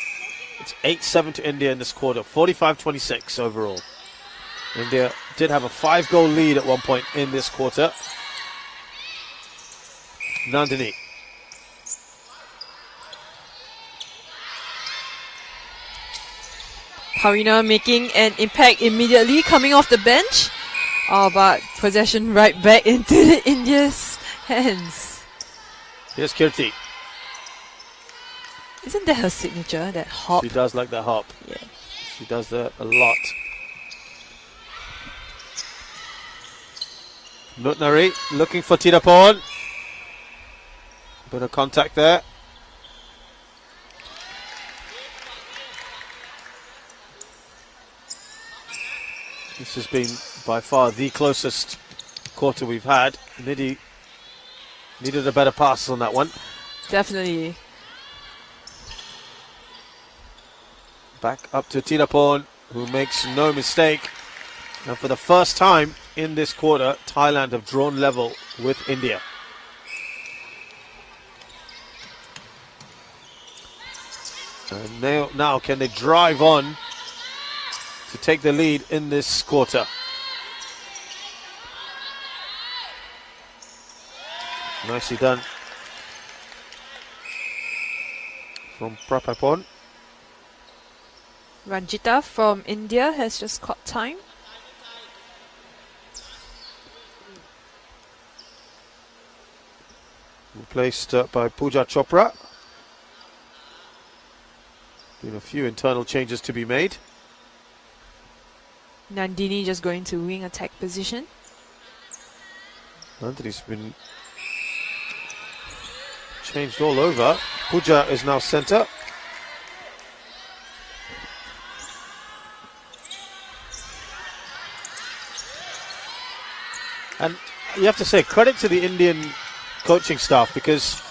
It's 8-7 to India in this quarter, 45-26 overall. India did have a 5-goal lead at one point in this quarter. Nandini. Parina making an impact immediately coming off the bench. But possession right back into the India's hands. Here's Kirti. Isn't that her signature, that hop? She does like the hop. Yeah. She does that a lot. Nutnari looking for Tirapon. Bit of contact there. This has been by far the closest quarter we've had. Nidhi needed a better pass on that one. Definitely. Back up to Tirapon, who makes no mistake. And for the first time in this quarter, Thailand have drawn level with India. And now can they drive on to take the lead in this quarter? Nicely done from Prapapon. Ranjita from India has just caught time. Replaced by Pooja Chopra. Been a few internal changes to be made. Nandini just going to wing attack position. Nandini's been changed all over. Pooja is now centre. And you have to say credit to the Indian coaching staff, because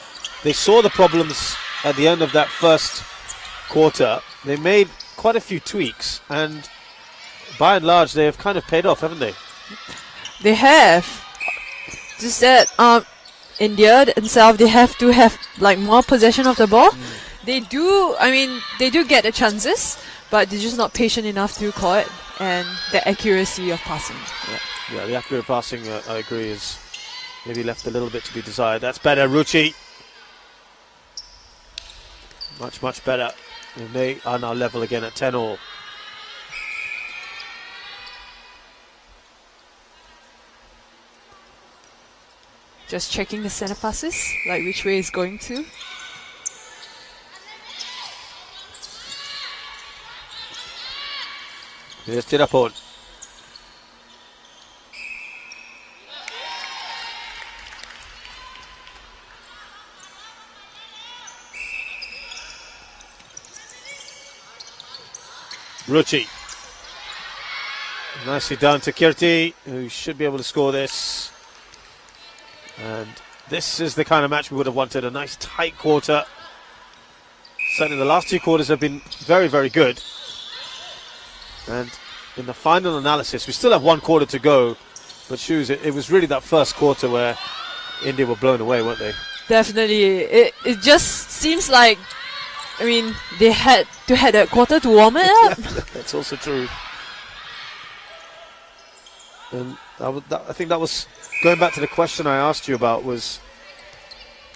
they saw the problems at the end of that first quarter. They made quite a few tweaks, and by and large they have kind of paid off, haven't they? They have. Just that India themselves, they have to have like more possession of the ball. They do get the chances, but they're just not patient enough to call it, and the accuracy of passing. Yeah, the accurate passing, I agree, is maybe left a little bit to be desired. That's better, Ruchi. Much, much better. And they are now level again at 10-all. Just checking the center passes, like which way it's going to. Here's Tirapon. Ruchi. Nicely done to Kirti, who should be able to score this. And this is the kind of match we would have wanted. A nice tight quarter. Certainly the last two quarters have been very, very good. And in the final analysis, we still have one quarter to go. But Shoes, it was really that first quarter where India were blown away, weren't they? Definitely. It just seems like, they had to have a quarter to warm it up. That's also true. And I think that was, going back to the question I asked you about, was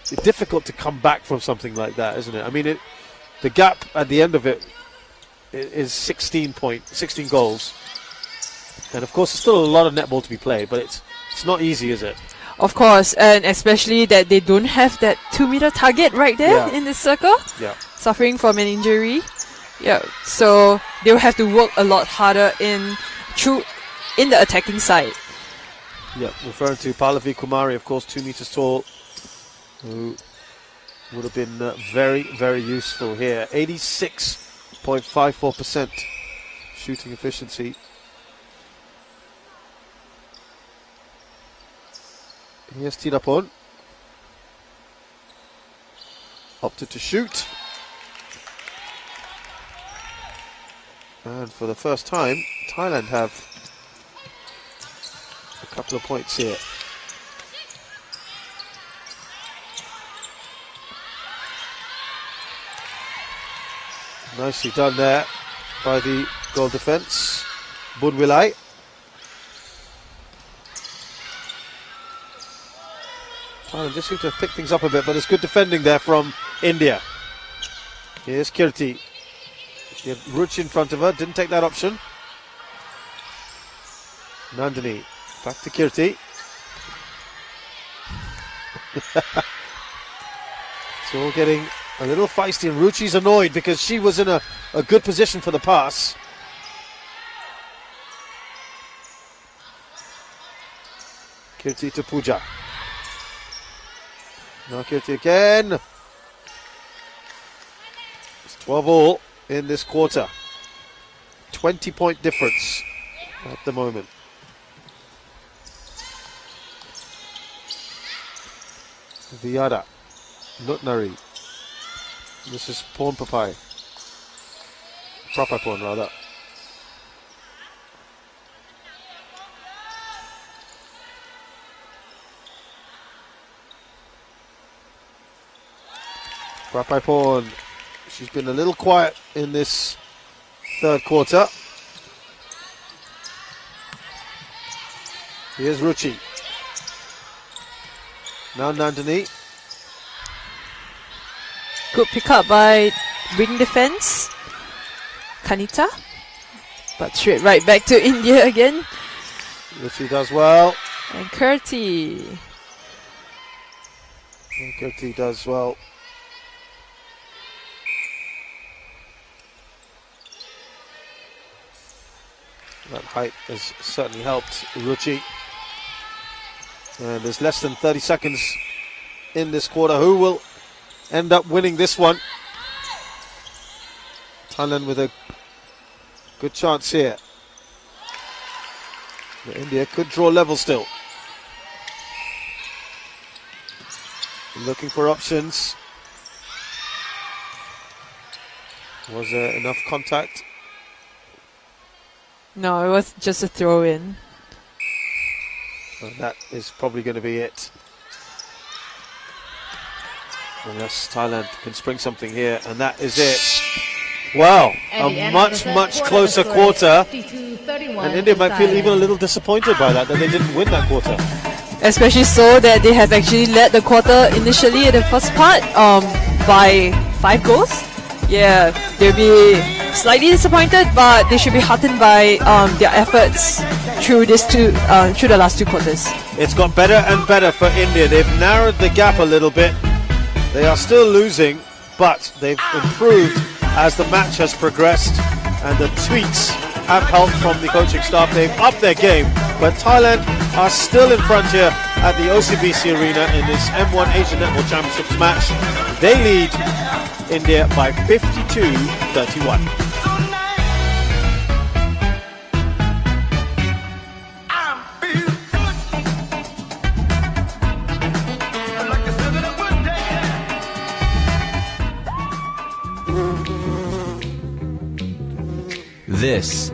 it's difficult to come back from something like that, isn't it? The gap at the end of it is 16 goals. And of course, there's still a lot of netball to be played, but it's not easy, is it? Of course, and especially that they don't have that 2-meter target right there in the circle. Yeah. Suffering from an injury. Yeah. So they'll have to work a lot harder in the attacking side. Yeah, referring to Pallavi Kumari, of course, 2 meters tall, who would have been very, very useful here. 86.54% shooting efficiency. Here's Tirapon. Opted to shoot. And for the first time, Thailand have a couple of points here. Nicely done there by the goal defence. Bunwilai. Thailand just seem to have picked things up a bit, but it's good defending there from India. Here's Kirti. She had Ruchi in front of her, didn't take that option. Nandini, back to Kirti. It's all getting a little feisty, and Ruchi's annoyed because she was in a good position for the pass. Kirti to Pooja. Now Kirti again. It's 12-all in this quarter. 20-point difference at the moment. Viada. Nutnari. This is Pawn Papai. Prapapon rather. Prapapon, she's been a little quiet in this third quarter. Here's Ruchi. Now Nandini. Good pick up by wing defense, Kanita. But straight right back to India again. Ruchi does well. And Kurti. And Kirti does well. That height has certainly helped Ruchi. And there's less than 30 seconds in this quarter. Who will end up winning this one? Thailand with a good chance here. But India could draw level still. Looking for options. Was there enough contact? No, it was just a throw in. And that is probably going to be it. Unless Thailand can spring something here, and that is it. Wow, a much closer quarter. And India might feel even a little disappointed by that they didn't win that quarter. Especially so that they have actually led the quarter initially in the first part by 5 goals. Yeah, they'll be slightly disappointed, but they should be heartened by their efforts through the last 2 quarters. It's got better and better for India. They've narrowed the gap a little bit. They are still losing, but they've improved as the match has progressed, and the tweaks have helped from the coaching staff. They've upped their game, but Thailand are still in front here at the OCBC Arena in this M1 Asian Netball Championships match. They lead India by 52-31. This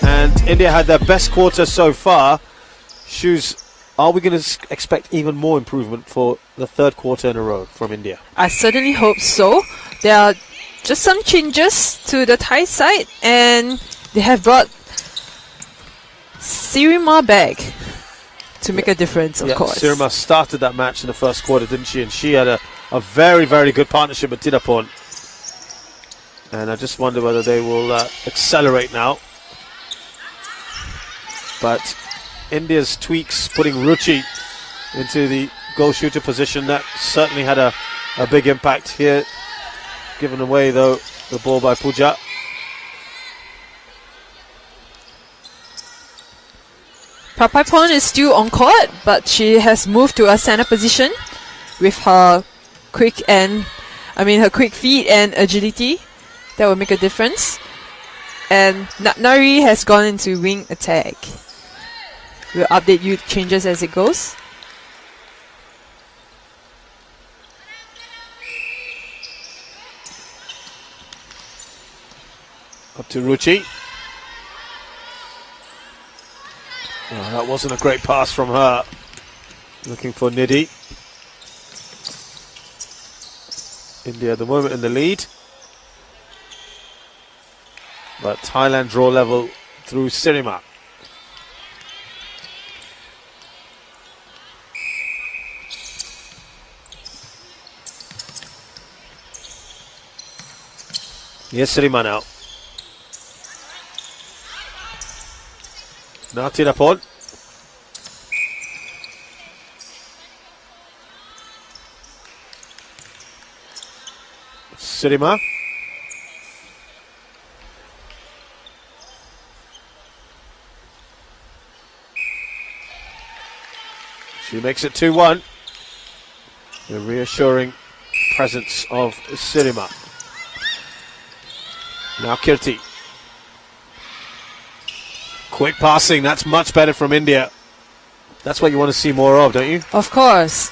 And India had their best quarter so far. Shoes, are we going to expect even more improvement for the third quarter in a row from India? I certainly hope so. There are just some changes to the Thai side, and they have brought Sirima back to make a difference, of course. Sirima started that match in the first quarter, didn't she? And she had a very, very good partnership with Tidapon. And I just wonder whether they will accelerate now. But India's tweaks, putting Ruchi into the goal shooter position, that certainly had a big impact here. Given away, though, the ball by Pooja. Prapaipon is still on court, but she has moved to a center position with her quick feet and agility. That will make a difference. And Natnari has gone into wing attack. We'll update you changes as it goes. Up to Ruchi. Oh, that wasn't a great pass from her. Looking for Nidhi. India at the moment in the lead. But Thailand draw level through Sirima. Yes, Sirima now. Now Tidapon. Sirima. She makes it 2-1. The reassuring presence of Sirima. Now Kirti. Quick passing, that's much better from India. That's what you want to see more of, don't you? Of course.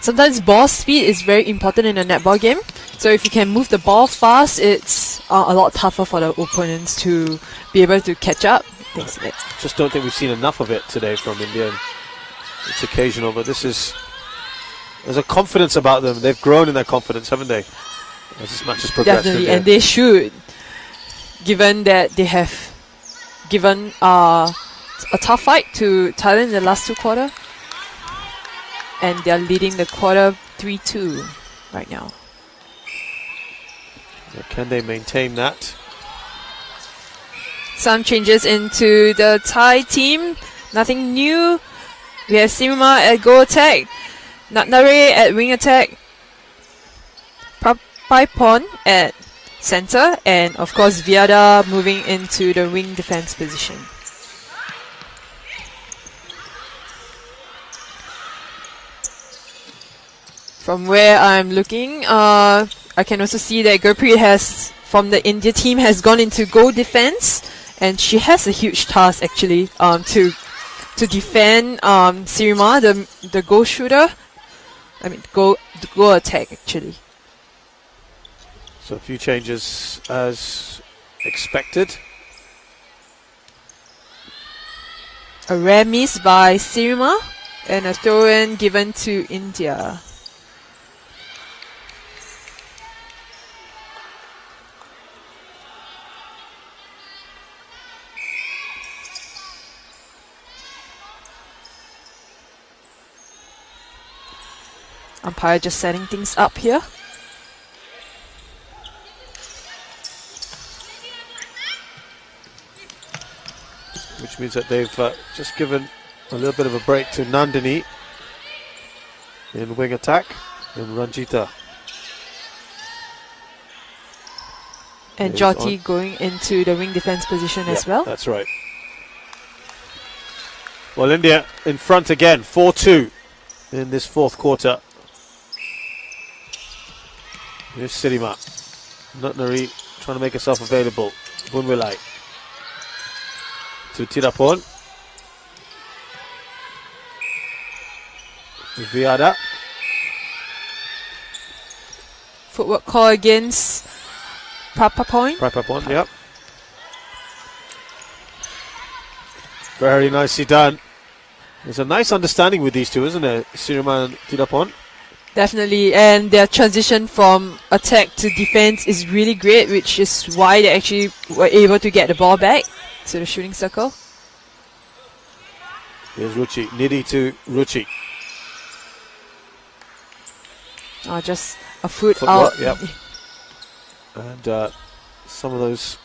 Sometimes ball speed is very important in a netball game. So if you can move the ball fast, it's a lot tougher for the opponents to be able to catch up. Things like that. Just don't think we've seen enough of it today from India. It's occasional, but there's a confidence about them. They've grown in their confidence, haven't they? As this match has progressed. Definitely, and they should, given that they have given a tough fight to Thailand in the last two quarters. And they're leading the quarter 3-2 right now. Can they maintain that? Some changes into the Thai team. Nothing new. We have Sirima at goal attack, Natnare at wing attack, Prapaipon at center, and of course Viada moving into the wing defense position. From where I'm looking, I can also see that Gurpreet has, from the India team, has gone into goal defense, and she has a huge task actually to defend Sirima, the goal shooter. Goal attack actually. So a few changes as expected. A rare miss by Sirima and a throw-in given to India. Umpire just setting things up here. Which means that they've just given a little bit of a break to Nandini in wing attack and Ranjita. And Jyoti going into the wing defense position as well. That's right. Well, India in front again, 4-2 in this fourth quarter. Here's Sirima. Natnari trying to make herself available. Bunwilai to Tidapon. Viada. Footwork call against Prapaipon. Prapaipon, yep. Very nicely done. There's a nice understanding with these two, isn't there? Sirima and Tidapon. Definitely, and their transition from attack to defense is really great, which is why they actually were able to get the ball back to the shooting circle. Here's Ruchi. Nidhi to Ruchi. Just a foot Footwork, out. yep. And some of those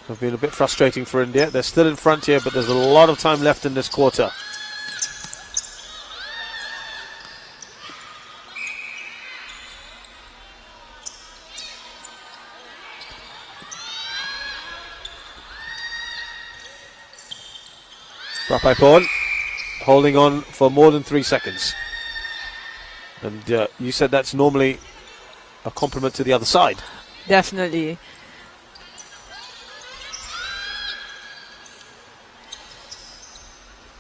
have been a bit frustrating for India. They're still in front here, but there's a lot of time left in this quarter. Prapaipon holding on for more than 3 seconds. And you said that's normally a compliment to the other side. Definitely.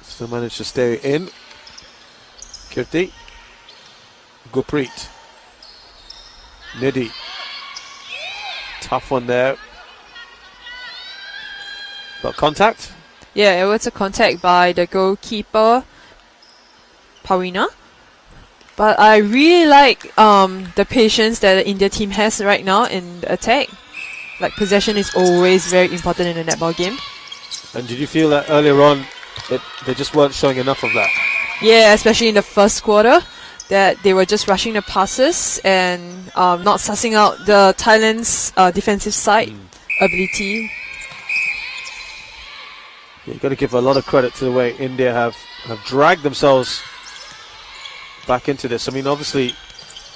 Still managed to stay in. Kirti. Gurpreet. Nidhi. Tough one there. Got contact? Yeah, it was a contact by the goalkeeper, Pawina. But I really like the patience that the India team has right now in the attack. Like, possession is always very important in a netball game. And did you feel that earlier on they just weren't showing enough of that? Yeah, especially in the first quarter, that they were just rushing the passes and not sussing out the Thailand's defensive side ability. You've got to give a lot of credit to the way India have dragged themselves back into this. I mean, obviously,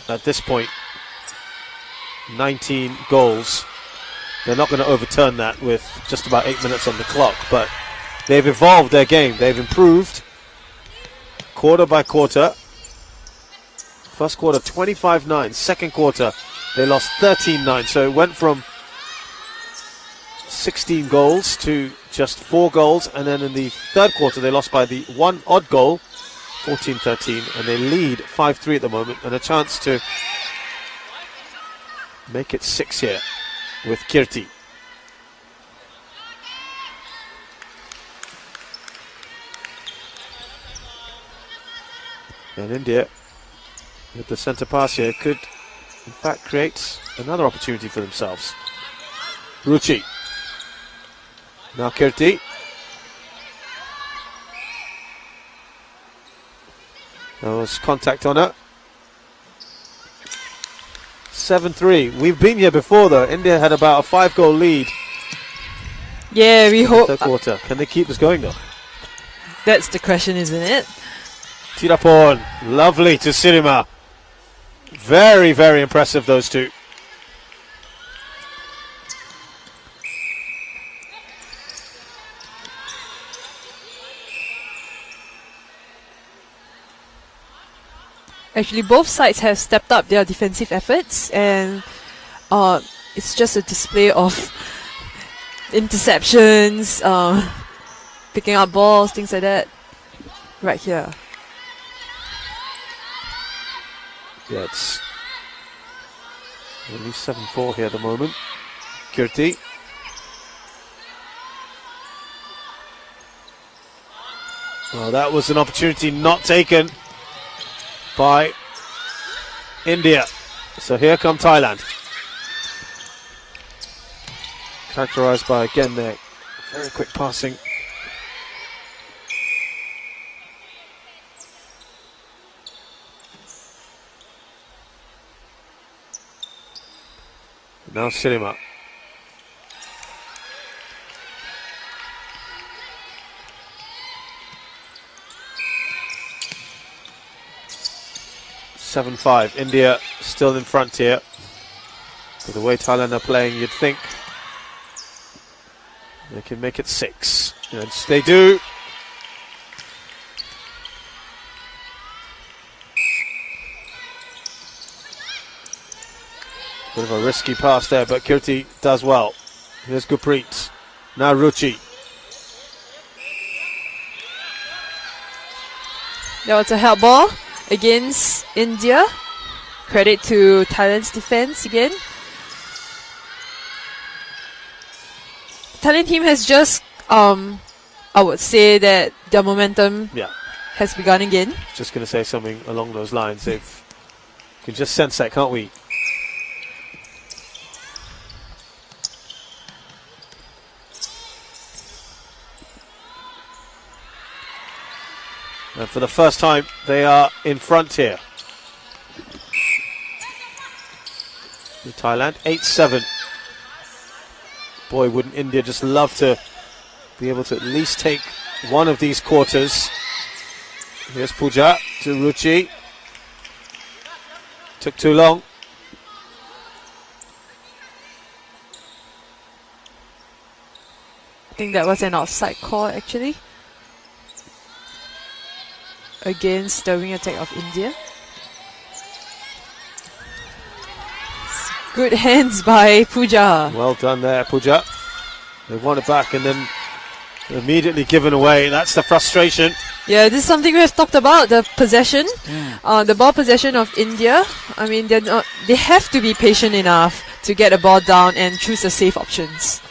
at this point, 19 goals. They're not going to overturn that with just about 8 minutes on the clock, but they've evolved their game. They've improved quarter by quarter. First quarter, 25-9. Second quarter, they lost 13-9. So it went from 16 goals to just 4 goals, and then in the third quarter they lost by the one odd goal, 14-13, and they lead 5-3 at the moment, and a chance to make it 6 here with Kirti. And India, with the centre pass here, could in fact create another opportunity for themselves. Ruchi. Now Kirti. There was contact on her. 7-3. We've been here before though. India had about a 5-goal lead. Yeah, we hope. Third quarter. Can they keep this going though? That's the question, isn't it? Tirapon. Lovely to Sirima. Very, very impressive, those two. Actually, both sides have stepped up their defensive efforts, and it's just a display of interceptions, picking up balls, things like that, right here. Yeah, it's at least 7-4 here at the moment. Kirti. Well, that was an opportunity not taken by India. So here come Thailand. Characterized by, again, their very quick passing. Now Sirima. (7-5). India still in front here. With the way Thailand are playing, you'd think they can make it 6. Yes, they do. Bit of a risky pass there, but Kirti does well. Here's Gurpreet. Now Ruchi. That was a help ball against India. Credit to Thailand's defense again. The Thailand team has just I would say that their momentum Yeah. has begun again. Just going to say something along those lines. They've can just sense that, can't we? And for the first time, they are in front here. In Thailand, 8-7. Boy, wouldn't India just love to be able to at least take one of these quarters. Here's Pooja to Ruchi. Took too long. I think that was an outside call actually. Against the wing attack of India. Good hands by Pooja. Well done there, Pooja. They won it back and then immediately given away. That's the frustration. Yeah, this is something we have talked about, the possession. The ball possession of India. I mean, they have to be patient enough to get the ball down and choose the safe options.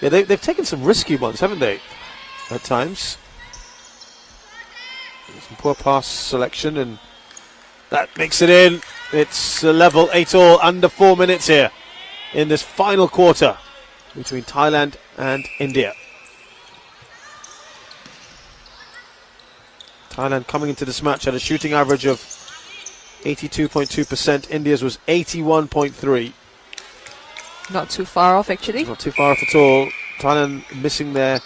Yeah, they've taken some risky ones, haven't they? At times. Some poor pass selection, and that makes it in. It's a level 8-all, under 4 minutes here in this final quarter between Thailand and India. Thailand coming into this match at a shooting average of 82.2%. India's was 81.3%. Not too far off, actually. Not too far off at all. Thailand missing their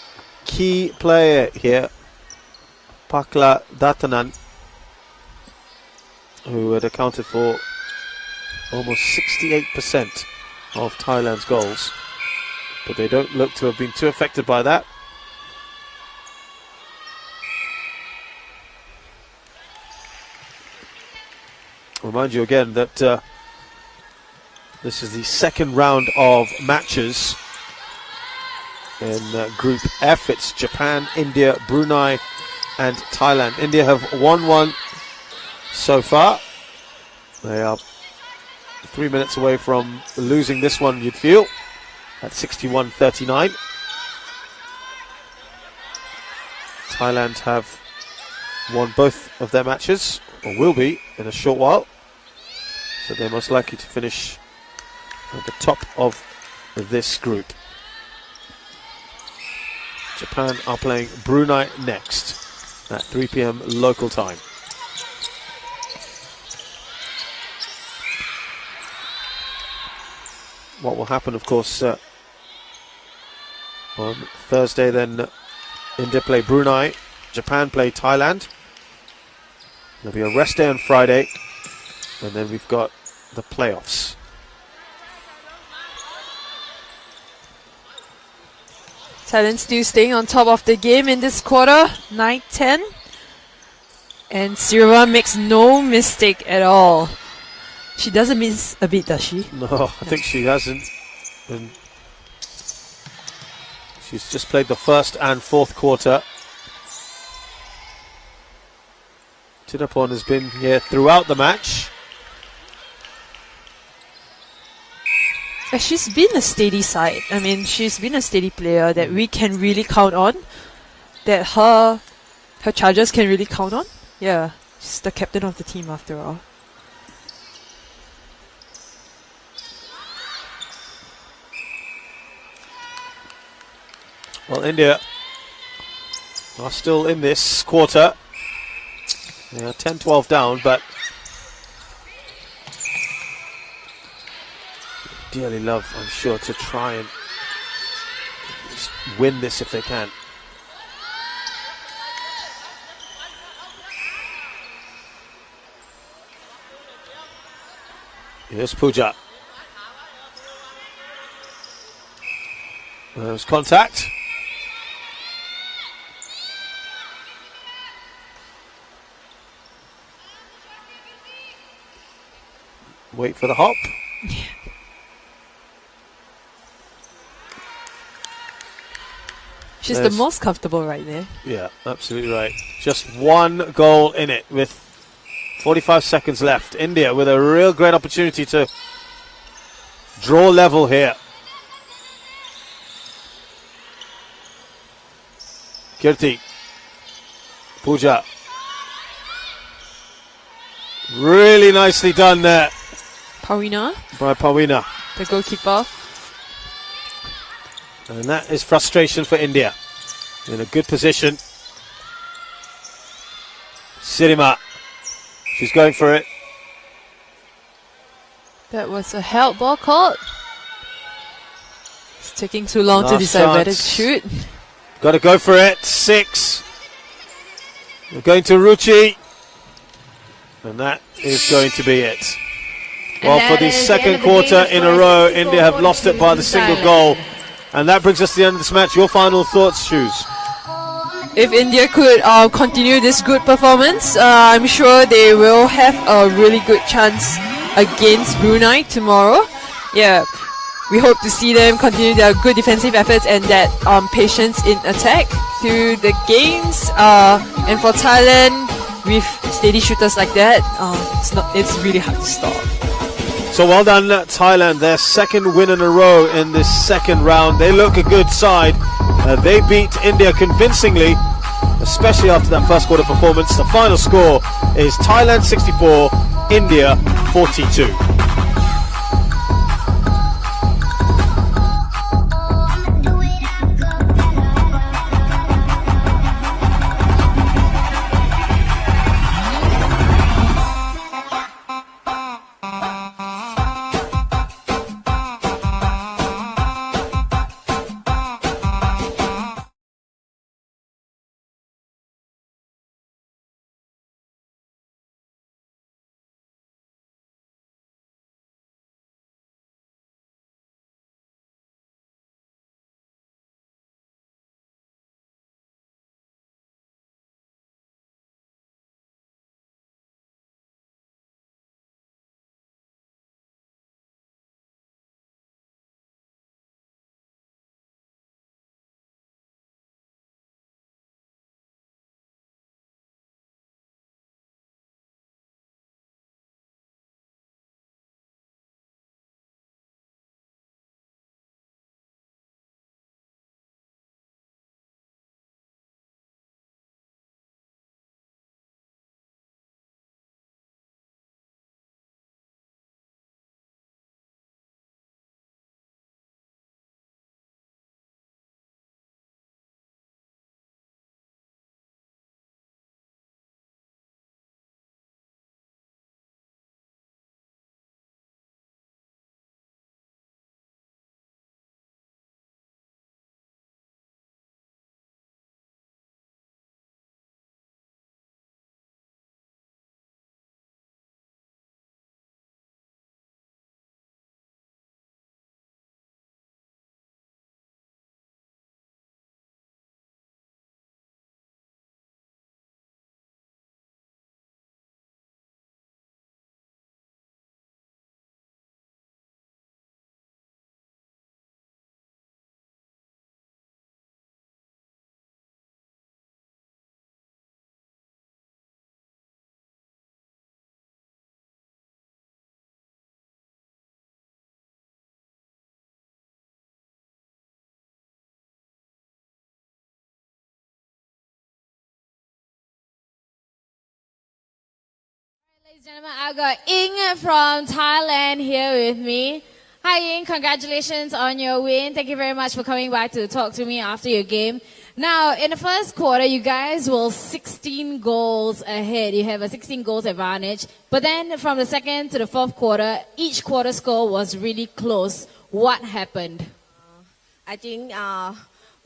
key player here, Pakla Datanan, who had accounted for almost 68% of Thailand's goals. But they don't look to have been too affected by that. Remind you again that this is the second round of matches in Group F. It's Japan, India, Brunei and Thailand. India have won one so far. They are 3 minutes away from losing this one, you'd feel, at 61-39. Thailand have won both of their matches, or will be in a short while. So they're most likely to finish at the top of this group. Japan are playing Brunei next at 3 p.m. local time. What will happen, of course, on Thursday then, India play Brunei, Japan play Thailand. There'll be a rest day on Friday, and then we've got the playoffs. Thailand still staying on top of the game in this quarter, 9-10. And Siriva makes no mistake at all. She doesn't miss a bit, does she? No, I think she hasn't. And she's just played the first and fourth quarter. Tidapon has been here throughout the match. She's been a steady side. I mean, she's been a steady player that we can really count on. That her charges can really count on. Yeah, she's the captain of the team after all. Well, India are still in this quarter. They are 10-12 down, but dearly love, I'm sure, to try and just win this if they can. Here's Pooja. There's contact. Wait for the hop. She's the most comfortable right there. Yeah, absolutely right. Just one goal in it with 45 seconds left. India with a real great opportunity to draw level here. Kirti. Pooja. Really nicely done there Pawina, by Pawina. the goalkeeper. And that is frustration for India. In a good position. Sirima. She's going for it. That was a held ball called. It's taking too long to Last decide whether to chance. shoot. Got to go for it. 6. We're going to Ruchi. And that is going to be it. Well, for the second quarter in a row, India have lost it by the single goal. And that brings us to the end of this match. Your final thoughts, Shoes? If India could continue this good performance, I'm sure they will have a really good chance against Brunei tomorrow. Yeah, we hope to see them continue their good defensive efforts and that patience in attack through the games. And for Thailand, with steady shooters like that, it's really hard to stop. So well done, Thailand. Their second win in a row in this second round. They look a good side. They beat India convincingly, especially after that first quarter performance. The final score is Thailand 64, India 42. Ladies and gentlemen, I've got Ying from Thailand here with me. Hi Ying, congratulations on your win. Thank you very much for coming back to talk to me after your game. Now, in the first quarter, you guys were 16 goals ahead. You have a 16 goals advantage. But then from the second to the fourth quarter, each quarter score was really close. What happened? I think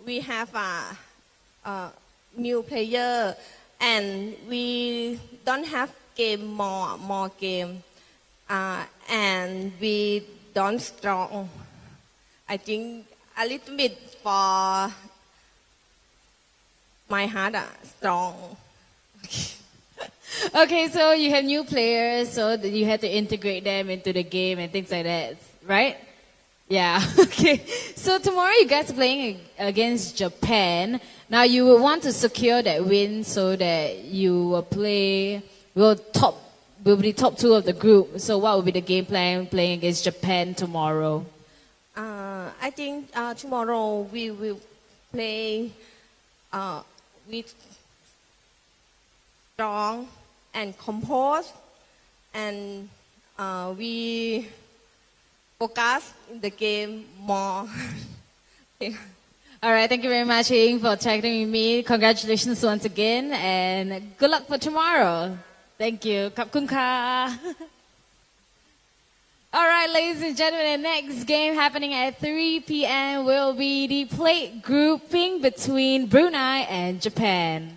we have a new player and we don't have more game and we don't strong. I think a little bit for my heart strong. Okay, so you have new players, so you had to integrate them into the game and things like that, right? Yeah, okay. So tomorrow you guys are playing against Japan. Now you will want to secure that win so that you will be top two of the group. So what will be the game plan playing against Japan tomorrow? I think tomorrow we will play we strong and composed, and we focus in the game more. All right, thank you very much, Ying, for chatting with me. Congratulations once again, and good luck for tomorrow. Thank you. Khap kun ka. All right, ladies and gentlemen, the next game happening at 3 p.m. will be the plate grouping between Brunei and Japan.